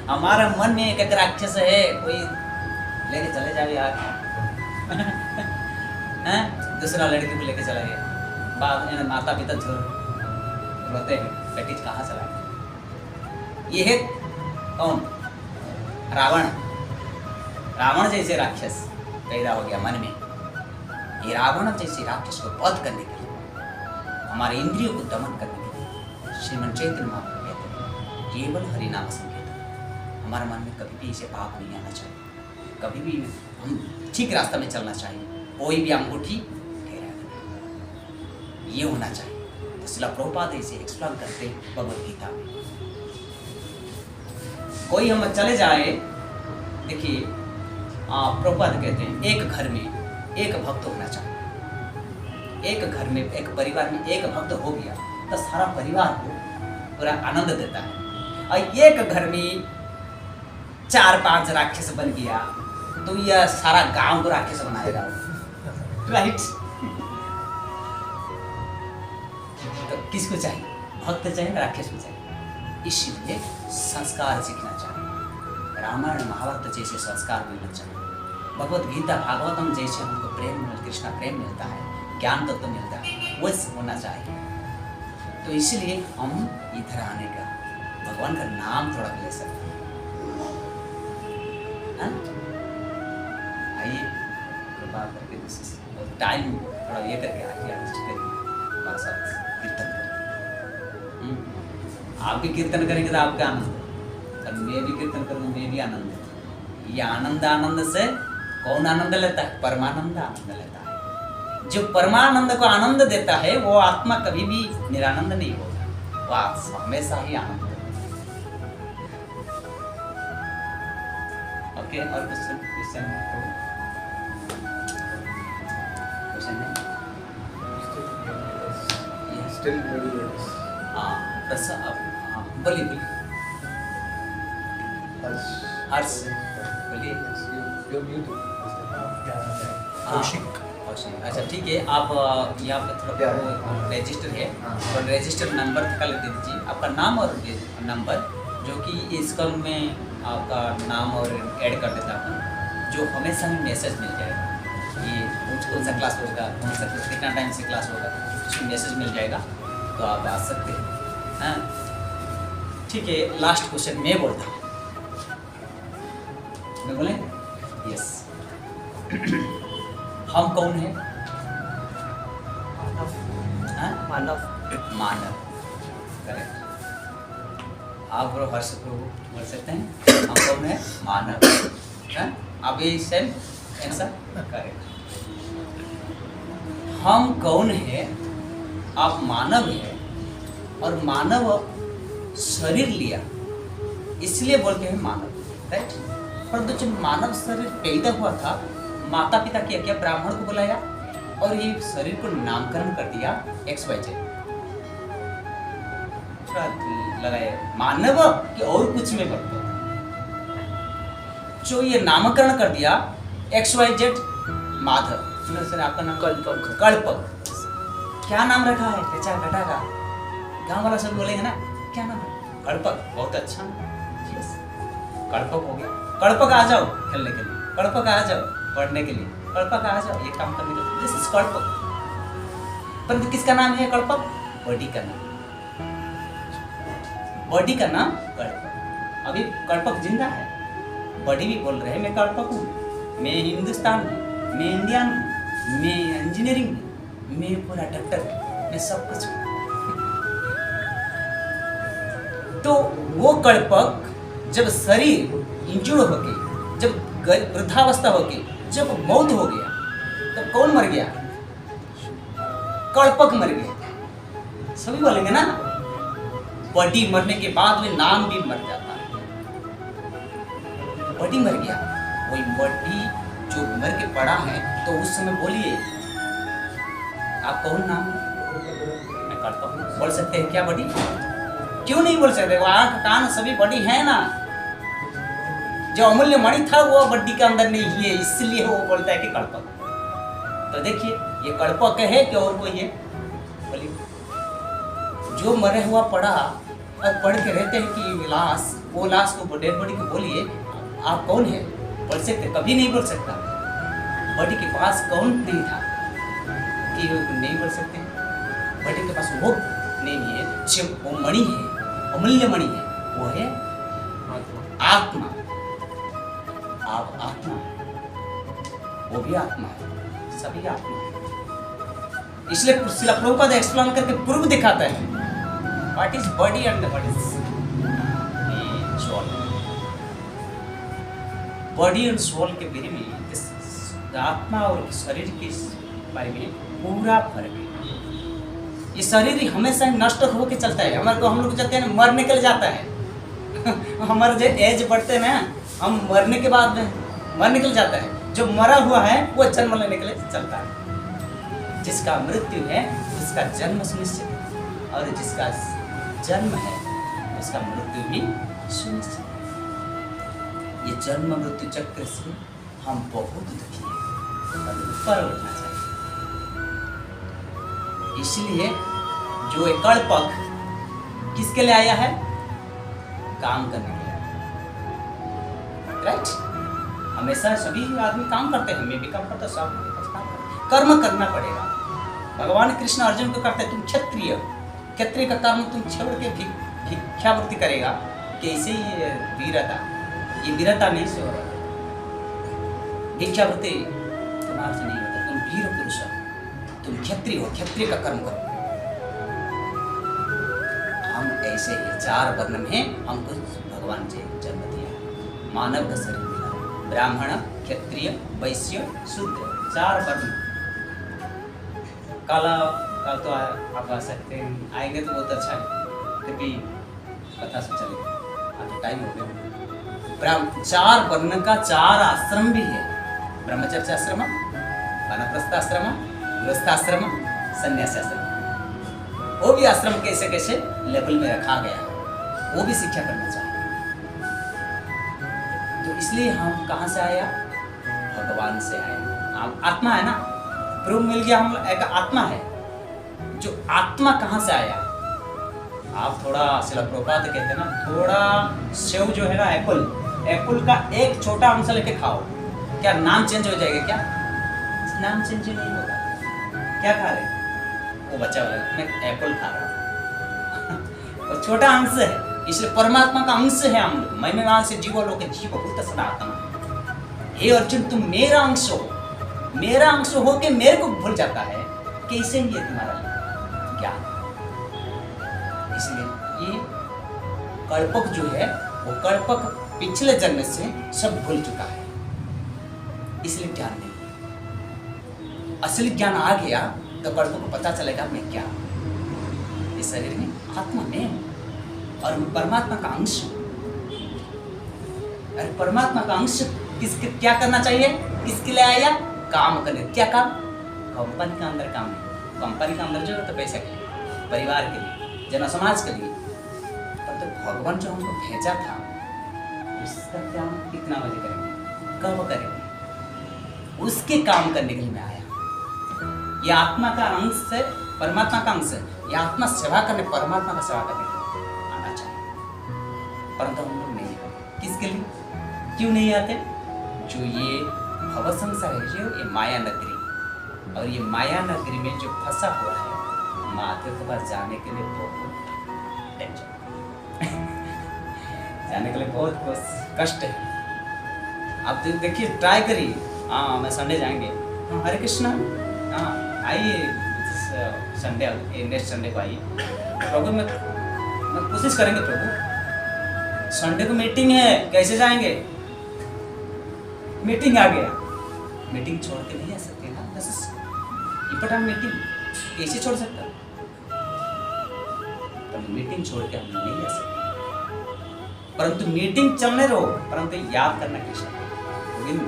Speaker 1: हमारा मन में एक राक्षस है, कोई लेके चले जाए यार दूसरा लड़के को लेके चला गया, बाद में माता पिता रोते हैं बेटी कहाँ चला गया। ये है कौन? रावण जैसे राक्षस पैदा हो गया मन में। ये रावण जैसे राक्षस को वध करने के लिए, हमारे इंद्रियों को दमन करने के लिए श्रीमन चैतन्य महाप्रभु कहते हैं केवल हरिनाम संकीर्तन। हमारे मन में कभी भी इसे पाप नहीं आना चाहिए, कभी भी हम ठीक रास्ता में चलना चाहिए, कोई भी अंगूठी ठहरा ये होना चाहिए। तो श्रील प्रभुपाद इसे एक्सप्लेन करते भगवद गीता में। कोई हम चले जाए, देखिए प्रभुपाद कहते हैं एक घर में एक भक्त होना चाहिए। एक घर में, एक परिवार में एक भक्त हो गया तो सारा परिवार को पूरा आनंद देता है। और एक घर में 4-5 राक्षस बन गया तो यह सारा गांव को राक्षस बनाएगा, राइट? तो किसको चाहिए? भक्त चाहिए, राक्षस को चाहिए। इसलिए संस्कार सीखना चाहिए, रामायण महाभारत जैसे संस्कार मिलना चाहिए, भगवत गीता भागवतम जैसे हमको प्रेम, कृष्णा प्रेम मिलता है, ज्ञान तत्व मिलता है, वो होना चाहिए। तो इसलिए हम इधर आने का भगवान का नाम थोड़ा ले सकते हैं। आइए बात करके टाइम थोड़ा ये करके आइए, हमारे साथ कीर्तन करें। आप भी कीर्तन करेंगे तो आपका आनंद, और मैं भी कीर्तन करूँगा मैं भी आनंद। ये आनंद से कौन आनंद लेता है? परमानंद आनंद लेता है। जो परमानंद को आनंद देता है वो आत्मा कभी भी निरानंद नहीं होगा, वो हमेशा ही आनंद है। ओके, और क्वेश्चन
Speaker 3: Still very good.
Speaker 1: बोलिए
Speaker 4: हर्ष
Speaker 1: हर्ष बोलिए।
Speaker 3: You're muted.
Speaker 1: कौशिक। अच्छा ठीक है, आप यहाँ पे थोड़ा रजिस्टर है और रजिस्टर नंबर का लिख दीजिए, आपका नाम और नंबर, जो कि इस कॉल में आपका नाम और ऐड कर देता हूँ, जो हमेशा ही मैसेज मिल जाएगा। ये कौन सा क्लास होगा, कौन सा कितना टाइम से क्लास होगा, उसमें मैसेज मिल जाएगा, तो आप आ सकते हैं। हाँ ठीक है, लास्ट क्वेश्चन मैं बोलता हूँ, मैं बोलें? यस। हम कौन है? मानव। करेक्ट। आप बोलो हर्ष प्रभु बोल सकते हैं हम कौन है? मानव। आप ये सेम आंसर करेक्ट। हम कौन है? आप मानव है, और मानव शरीर लिया इसलिए बोलते हैं मानव, राइट? पर जब मानव शरीर पैदा हुआ था, माता पिता किया क्या, ब्राह्मण को बुलाया और ये शरीर को नामकरण कर दिया XYZ। थोड़ा लगाए मानव कि और कुछ में भक्त, जो ये नामकरण कर दिया XYZ माधव, सुनो सर आपका नाम
Speaker 5: कल्पक।
Speaker 1: कल्पक। क्या नाम रखा है बेचा बेटा का, गांव वाला सब बोलेंगे ना क्या नाम है, कल्पक। बहुत अच्छा, यस कल्पक हो गया। कल्पक आ जाओ खेलने के लिए, कल्पक आ जाओ पढ़ने के लिए, कल्पक आ जाओ ये काम करने के लिए, दिस इज कल्पक। परंतु किसका नाम है कल्पक, बॉडी का नाम, बॉडी का नाम कल्पक। अभी कल्पक जिंदा है, बॉडी भी बोल रहे हैं मैं कल्पक हूँ, मैं हिंदुस्तान हूँ, मैं इंडियन हूँ, मैं इंजीनियरिंग हूँ, मैं पूरा डॉक्टर हूँ, मैं सब कुछ हूँ। तो वो कल्पक जब शरीर इंजुर्ड होके, जब वृद्धावस्था होके, जब मौत हो गया, तब कौन मर गया, कल्पक मर गया। सभी बोलेंगे ना, बॉडी मरने के बाद में नाम भी मर जाता है, बॉडी मर गया। वही बॉडी जो मर के पड़ा है, तो उस समय बोलिए आप कौन नाम, मैं कल्पक हूं, बोल सकते हैं क्या बॉडी, क्यों नहीं बोल सकते, वो आंख कान सभी बॉडी है ना। जो अमूल्य मणि था वो बॉडी के अंदर नहीं है, इसलिए वो बोलता है कि कल्पक। तो देखिए ये कल्पक है कि और कोई है, बोलिए। जो मरे हुआ पड़ा और पढ़ के रहते हैं कि लाश, वो लाश को डेड बॉडी को बोलिए आप कौन है, बोल सकते, कभी नहीं बोल सकता। बॉडी के पास कौन नहीं था कि वो नहीं बोल सकते, बॉडी के पास वो नहीं है, जो वो मणि है, अमूल्य मणि है, वो है आत्मा। आप आत्मा, वो भी आत्मा है, सभी आत्मा है। इसलिए शिला प्रभुपाद एक्सप्लेन करके प्रूफ दिखाता है what is body and what is soul. Body and soul के बारे में, इस आत्मा और शरीर के बारे में पूरा फर्क है। ये शरीर हमेशा नष्ट होकर चलता है, हमारे को हम लोग जाते हैं मरने के लिए जाता है हमारे जो एज बढ़ते हैं ना, हम मरने के बाद में मरने के लिए जाता है, जो मरा हुआ है वो जन्म लेने के लिए चलता है। जिसका मृत्यु है उसका जन्म सुनिश्चित है, और जिसका जन्म है उसका मृत्यु भी सुनिश्चित है। ये जन्म मृत्यु चक्र से हम बहुत दुखी हैं, और ऊपर उठना चाहिए। इसलिए जो एक कल्पक किसके लिए आया है, काम करने के लिए, राइट। हमेशा सभी आदमी काम करते हैं, मैं भी काम करता, सब काम करते, कर्म करना पड़ेगा। भगवान कृष्ण अर्जुन को करते, तुम क्षत्रिय, क्षत्रिय का कर्म तुम छोड़ के भिक्षावृत्ति करेगा, कैसे ये वीरता, ये वीरता नहीं से हो रहा, भिक्षावृत्ति तुम्हारे से नहीं होता, तुम वीर पुरुष हो, तुम क्षत्रिय हो, क्षत्रिय का कर्म करो। हम ऐसे ही चार वर्ण में हमको भगवान ने जन्म दिया, मानव का शरीर मिला, ब्राह्मण, क्षत्रिय, वैश्य, शूद्र, चार वर्ण। कल तो आप आ सकते हैं, आएंगे तो बहुत अच्छा है, क्योंकि पता से चलेगा, अभी टाइम हो गया। चार वर्ण का चार आश्रम भी है, ब्रह्मचर्य आश्रम, वानप्रस्थ आश्रम, गृहस्थाश्रम, संन्यास आश्रम। वो भी आश्रम कैसे कैसे लेवल में रखा गया, वो भी शिक्षा करना चाहिए। तो इसलिए हम कहाँ से आया, भगवान से आया। हम आत्मा है ना, प्रूफ मिल गया, हम एक आत्मा है। जो आत्मा कहाँ से आया, आप थोड़ा शिला प्रभुपाद कहते हैं ना, थोड़ा सेव जो है ना, एप्पल का एक छोटा अंश लेके खाओ, क्या नाम चेंज हो जाएगा क्या, नाम चेंज नहीं होगा। क्या खा रहे, वो बच्चा वाला, मैं एप्पल खा रहा हूँ वो छोटा अंश है, इसलिए परमात्मा का अंश है हम लोग। मैंने वहां से जीव लोग जीव भूत सनातन, हे अर्जुन तुम मेरा अंश हो, मेरा अंश हो के मेरे को भूल जाता है, कैसे ये तुम्हारा ज्ञान। इसलिए ये कल्पक जो है, वो कल्पक पिछले जन्म से सब भूल चुका है, इसलिए ज्ञान नहीं। असली ज्ञान आ गया तो कल्पक को पता चलेगा मैं क्या, इस शरीर में आत्मा में हूं और मैं परमात्मा का अंश हूं। अरे परमात्मा का अंश किसके क्या करना चाहिए, किसके लिए आया? काम करने। क्या काम? कंपनी का अंदर काम है। कंपनी का अंदर जो है तो पैसा के लिए, परिवार के लिए, जन समाज के लिए। पर तो भगवान जो हमको भेजा था उसका काम कितना बजे करेंगे, कब करेंगे, उसके काम करने के लिए मैं आया। ये आत्मा का अंश है, परमात्मा का अंश है। ये आत्मा सेवा करने, परमात्मा का सेवा करने के लिए आना चाहिए। परंतु हम लोग नहीं आते। किसके लिए? क्यों नहीं आते? जो ये भव संसार है, जो ये माया नगरी, और ये माया नगरी में जो फंसा हुआ है, माते के पास जाने के लिए बहुत टेंशन जाने के लिए बहुत कष्ट है। आप तो देखिए, ट्राई करिए। हाँ, मैं संडे जाएंगे। हाँ, हरे कृष्णा। हाँ, आइए संडे, नेक्स्ट संडे को आइए प्रभु। मैं कोशिश करेंगे प्रभु। संडे को मीटिंग है, कैसे जाएंगे? मीटिंग आ गया, मीटिंग छोड़ के नहीं आ सकते ना। इंपॉर्टेंट मीटिंग कैसे छोड़ सकता? तो मीटिंग छोड़ के हम नहीं आ सकते। परंतु मीटिंग चलने रहो, परंतु याद करना कृष्ण गोविंद,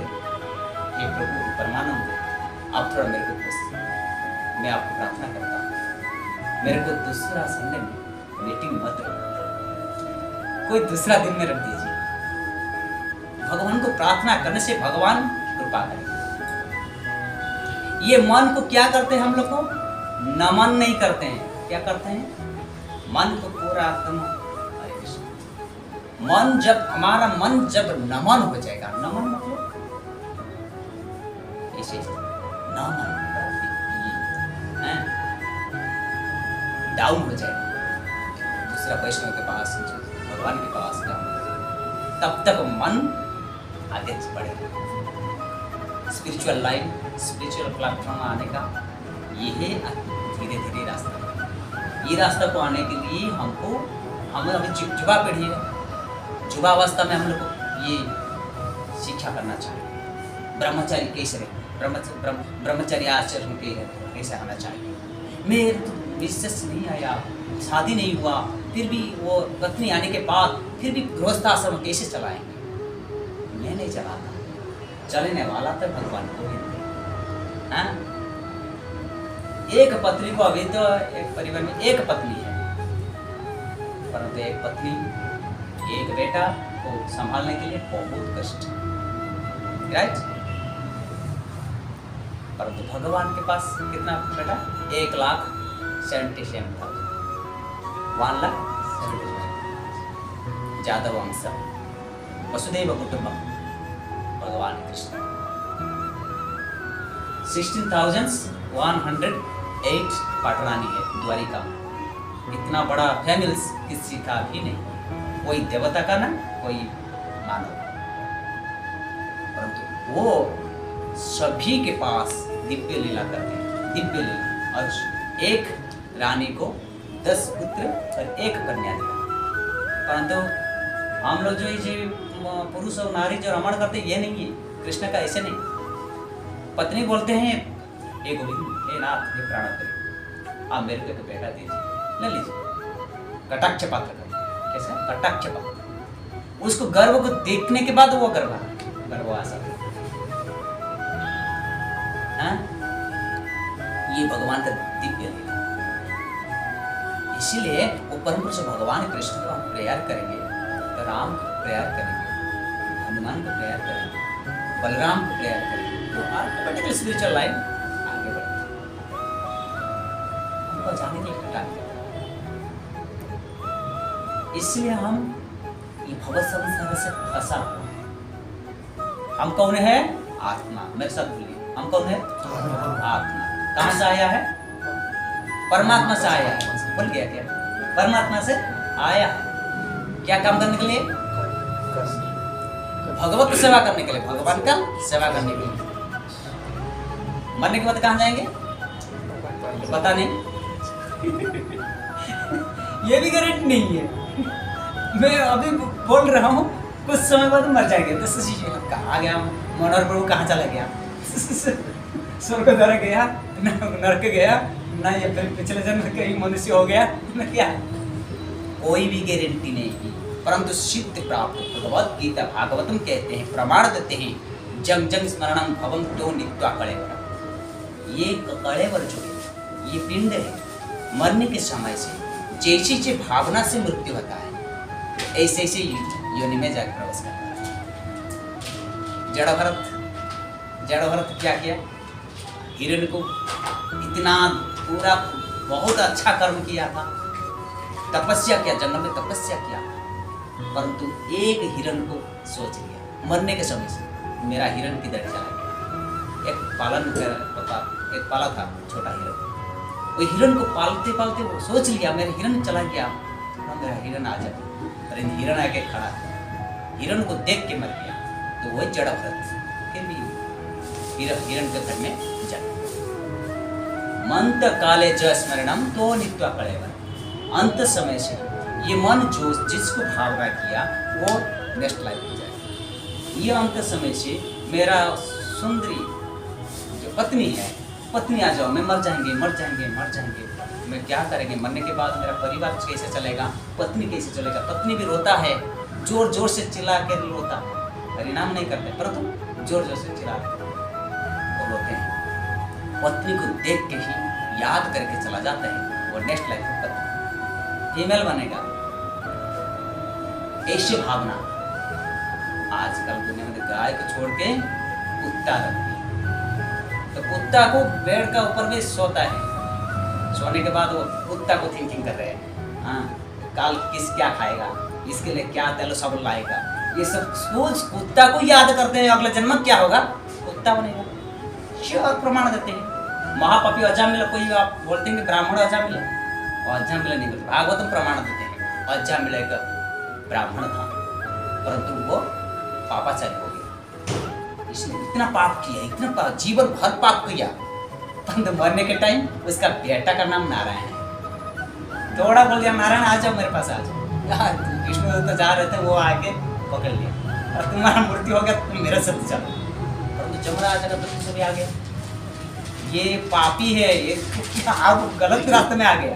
Speaker 1: हे प्रभु, परमानंद, आप थोड़ा मेरे को खुश, मैं आपको प्रार्थना करता हूँ, मेरे को दूसरा संडे में मीटिंग मत रखो, कोई दूसरा दिन में रख दीजिए। भगवान को प्रार्थना करने से भगवान कृपा करेंगे। ये मन को क्या करते हैं? हम लोग को नमन नहीं करते हैं। क्या करते हैं? मन को पूरा एकदम, हरे कृष्ण, मन जब, हमारा मन जब नमन हो जाएगा, नमन मतलब ऐसे नमन डाउन हो जाएगा, दूसरा वैष्णव के पास, भगवान के पास डाउन, तब तक मन आगे बढ़ेगा। स्पिरिचुअल लाइन, स्पिरिचुअल प्लेटफॉर्म आने का ये है धीरे धीरे रास्ता। ये रास्ता को आने के लिए हमको, हम अभी युवा पीढ़ी है, युवा अवस्था में हम लोग को ये शिक्षा करना चाहिए। ब्रह्मचारी कैसे रहे, ब्रह्मचारी आचरण कैसे आना चाहिए। मेरे तो विशेष नहीं आया, शादी नहीं हुआ, फिर भी वो पत्नी आने के बाद फिर भी गृहस्थाश्रम कैसे चलाएंगे? मैं नहीं चलाता, चलने वाला तो भगवान को ही। हाँ, एक पत्नी को, अभी तो एक परिवार में एक पत्नी है, परंतु एक पत्नी, एक बेटा को संभालने के लिए बहुत कष्ट, राइट? परंतु भगवान के पास कितना बेटा? 1,77,000, 1,77,000 जादव वंश, वसुदेव कुटुंबम, भगवान कृष्ण। 16,108 पाटरानी है द्वारिका। इतना बड़ा फैमिली किसी का भी नहीं, कोई देवता का ना कोई मानव, परंतु वो सभी के पास दिव्य लीला करते हैं, दिव्य लीला। और एक रानी को 10 पुत्र और 1 कन्या दिया। परंतु हम लोग जो ये पुरुष और नारी जो रमण करते हैं, ये नहीं है कृष्ण का, ऐसे नहीं। पत्नी बोलते हैं, हे गोविंद, हे नाथ, हे प्राणप्रिय, आप मेरे को एक बेटा दीजिए, ले लीजिए। कटाक्ष पात्र का, कैसे? कटाक्ष पात्र। उसको गर्भ को देखने के बाद वो गर्भवास आता है। ये भगवान का दिव्य लीला। इसीलिए वो परम पुरुष भगवान कृष्ण को हम प्रेयर करेंगे, राम को प्रेयर करेंगे, हनुमान को प्रेयर करेंगे, बलराम को प्रेयर करेंगे, तो ऑटोमेटिकली स्पिरिचुअल लाइन आगे बढ़ेगी। हमको जाने के लिए टाइम लगता है। इसलिए हम ये भव संसार से फंसा हुआ है। हम कौन है? आत्मा। मेरे साथ बोलिए, हम कौन है? आत्मा। कहाँ से आया है? परमात्मा से आया है। बोल गया क्या? परमात्मा से आया है। क्या काम करने के लिए? भगवत की सेवा करने के लिए, भगवान का सेवा करने के लिए। मरने के बाद कहाँ जाएंगे? पता नहीं ये भी गारंटी नहीं है। मैं अभी बोल रहा हूँ, कुछ समय बाद मर जाएंगे। तो कहाँ गया मनोहर प्रभु, कहाँ चला गया? स्वर्ग द्वार गया ना, नरक गया ना, ये फिर पिछले जन्म कहीं मनुष्य हो गया ना, क्या? कोई भी गारंटी नहीं है। परंतु सिद्ध प्राप्त, भगवत गीता भागवतम कहते हैं, प्रमाण देते हैं, जंग जंग स्मरणम भवम तो नित्वा कलेवर। ये कलेवर जो है ये पिंड है, मरने के समय से जैसी जैसे भावना से मृत्यु होता है ऐसे ऐसे योनि में जाकर प्रवेश करता है। जड़ भरत क्या किया, हिरण को इतना पूरा बहुत अच्छा कर्म किया था, तपस्या किया, जंगल में तपस्या किया, परंतु एक हिरण को सोच लिया मरने के समय से मेरा हिरण किधर चला गया। एक पाला था छोटा हिरण, वो हिरण को पालते पालते वो सोच लिया मेरा हिरण चला गया, मेरा हिरण आ जाए, अरे हिरण आके खड़ा, हिरण को देख के मर गया। तो वही जड़ भरत फिर भी हिरण के घर में जा मंत काले ज स्मरणम तो नित्वा कलेवर। अंत समय से ये मन जो जिसको भावना किया वो नेक्स्ट लाइफ में जाए। ये अंत समय से मेरा सुंदरी जो पत्नी है, पत्नी आ जाओ, मैं मर जाएंगे मर जाएंगे मर जाएंगे, मैं क्या करेंगे, मरने के बाद मेरा परिवार कैसे चलेगा, पत्नी कैसे चलेगा। पत्नी भी रोता है, जोर जोर से चिल्ला के रोता है, परिणाम नहीं करते परंतु जोर जोर से चिल्ला और रोते हैं। पत्नी को देख के ही याद करके चला जाता है, वो नेक्स्ट लाइफ में पत्नी फीमेल बनेगा। ऐसी भावना आजकल दुनिया में गाय को छोड़ के कुत्ता रखती है, तो कुत्ता को बेड का ऊपर में सोता है, सोने के बाद वो कुत्ता को थिंकिंग कर रहे हैं, हाँ कल किस क्या खाएगा, इसके लिए क्या तेलो सब लाएगा, ये सब सोच कुत्ता को याद करते हैं। अगला जन्म क्या होगा, कुत्ता बनेगा। श्योर प्रमाण देते हैं। महापापी अजामिल, कोई आप बोलते हैं कि ब्राह्मण अजामिल, और अजामिल नहीं बोलते, भागवतम प्रमाण देते हैं अजामिल एक ब्राह्मण था परंतु वो पापाचारी हो गया, इसने इतना पाप किया, इतना पाप, जीवन भर पाप किया, परंतु मरने के टाइम उसका बेटा का नाम नारायण है। थोड़ा बोल दिया नारायण आ जाओ मेरे पास आ जाओ, यार विष्णु तो जा रहे थे वो आके पकड़ लिया और तुम्हारा मृत्यु हो गया, तुम मेरे साथ चलो, परंतु जमराज का तो भी आ गया, ये पापी है, ये आप गलत रास्ते में आ गया।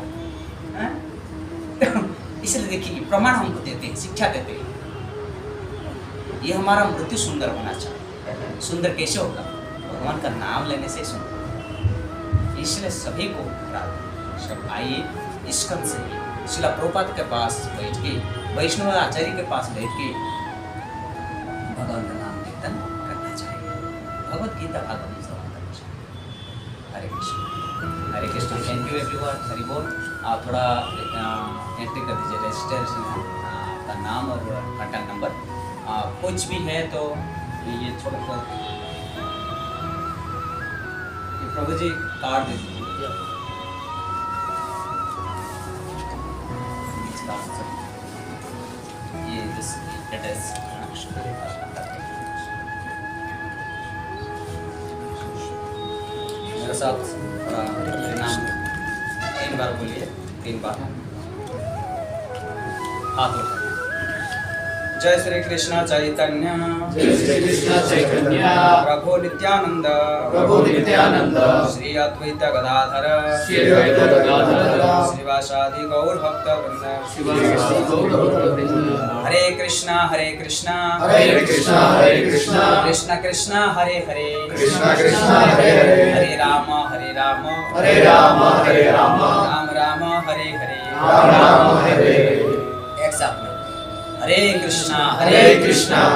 Speaker 1: इसलिए देखिए प्रमाण हमको देते हैं, शिक्षा देते हैं। ये हमारा मृत्यु सुंदर होना चाहिए। सुंदर कैसे होगा, भगवान का नाम लेने से सुंदर। इसलिए सभी को सब आइए इस्कन से शिला प्रभुपाद के पास बैठ के, वैष्णव आचार्य के पास बैठ के भगवान का नाम कीर्तन करना चाहिए, भगवत गीता भागवत श्रवण करना चाहिए। Hare Krishna, Hare Krishna. Thank you everyone. Hari बोल। आप थोड़ा एंट्री कर दीजिए रजिस्ट्रेशन, आपका नाम और कॉन्टैक्ट नंबर, कुछ भी है तो ये छोटा सा प्रभु जी कार्ड दे दीजिए। ये एड्रेस मेरे साथ थोड़ा नाम 3 बार बोलिए, 3 बार हाथ उठाइए। जय श्री कृष्ण चैतन्य,
Speaker 4: जय श्री कृष्ण चैतन्य,
Speaker 1: प्रभु नित्यानंद,
Speaker 4: प्रभु नित्यानंद,
Speaker 1: श्री अद्वैत गदाधर,
Speaker 4: श्री अद्वैत गदाधर,
Speaker 1: श्रीवासादि गौर भक्त वृंद,
Speaker 4: श्रीवासादि गौर भक्त वृंद।
Speaker 1: हरे कृष्णा
Speaker 4: हरे कृष्णा,
Speaker 1: कृष्ण कृष्ण हरे हरे,
Speaker 4: कृष्ण कृष्ण हरे हरे,
Speaker 1: हरे राम हरे राम,
Speaker 4: हरे राम हरे राम,
Speaker 1: राम राम हरे हरे,
Speaker 4: राम राम हरे हरे।
Speaker 1: एक साथ में हरे कृष्णा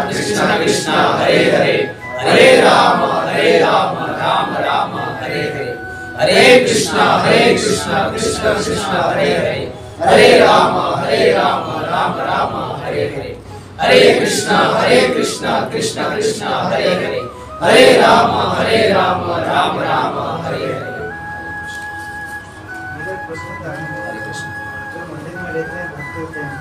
Speaker 4: कृष्ण कृष्ण हरे हरे, हरे राम राम राम हरे हरे,
Speaker 1: हरे कृष्णा
Speaker 4: कृष्ण कृष्ण हरे हरे, हरे राम राम राम हरे हरे, हरे कृष्ण कृष्ण कृष्ण हरे हरे, हरे राम राम राम हरे हरे।
Speaker 6: मेरा प्रश्न था,
Speaker 1: हरे कृष्ण।
Speaker 6: जो मंदिर में रहते हैं भक्त होते हैं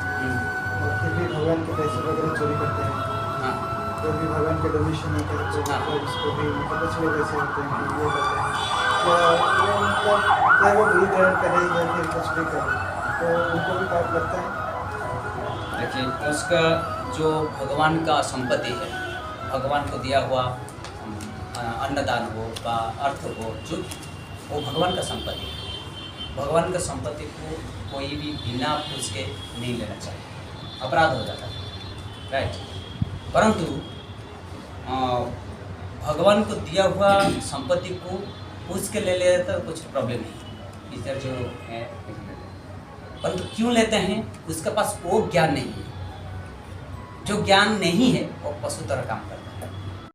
Speaker 6: और फिर भी भगवान के पैसे वगैरह चोरी करते हैं,
Speaker 1: हाँ,
Speaker 6: तो भी भगवान के डोनेशन होते हैं, तो मतलब उसको भी मतलब कुछ लोग ऐसे होते हैं कि ये करते हैं, क्या ये मतलब क्या वो भी ग्रहण करें या फिर कुछ भी करें तो उनको भी पाप लगता है?
Speaker 1: देखिए उसका जो भगवान का संपत्ति है, भगवान को दिया हुआ अन्नदान हो व अर्थ हो, जो वो भगवान का संपत्ति है। भगवान का संपत्ति को कोई भी बिना पूछ के नहीं लेना चाहिए, अपराध हो जाता है, राइट। परंतु भगवान को दिया हुआ संपत्ति को पूछ के ले लेते तो कुछ प्रॉब्लम नहीं। टीचर जो है परंतु क्यों लेते हैं? उसके पास वो ज्ञान नहीं है। जो ज्ञान नहीं है वो पशु तरह काम करता है।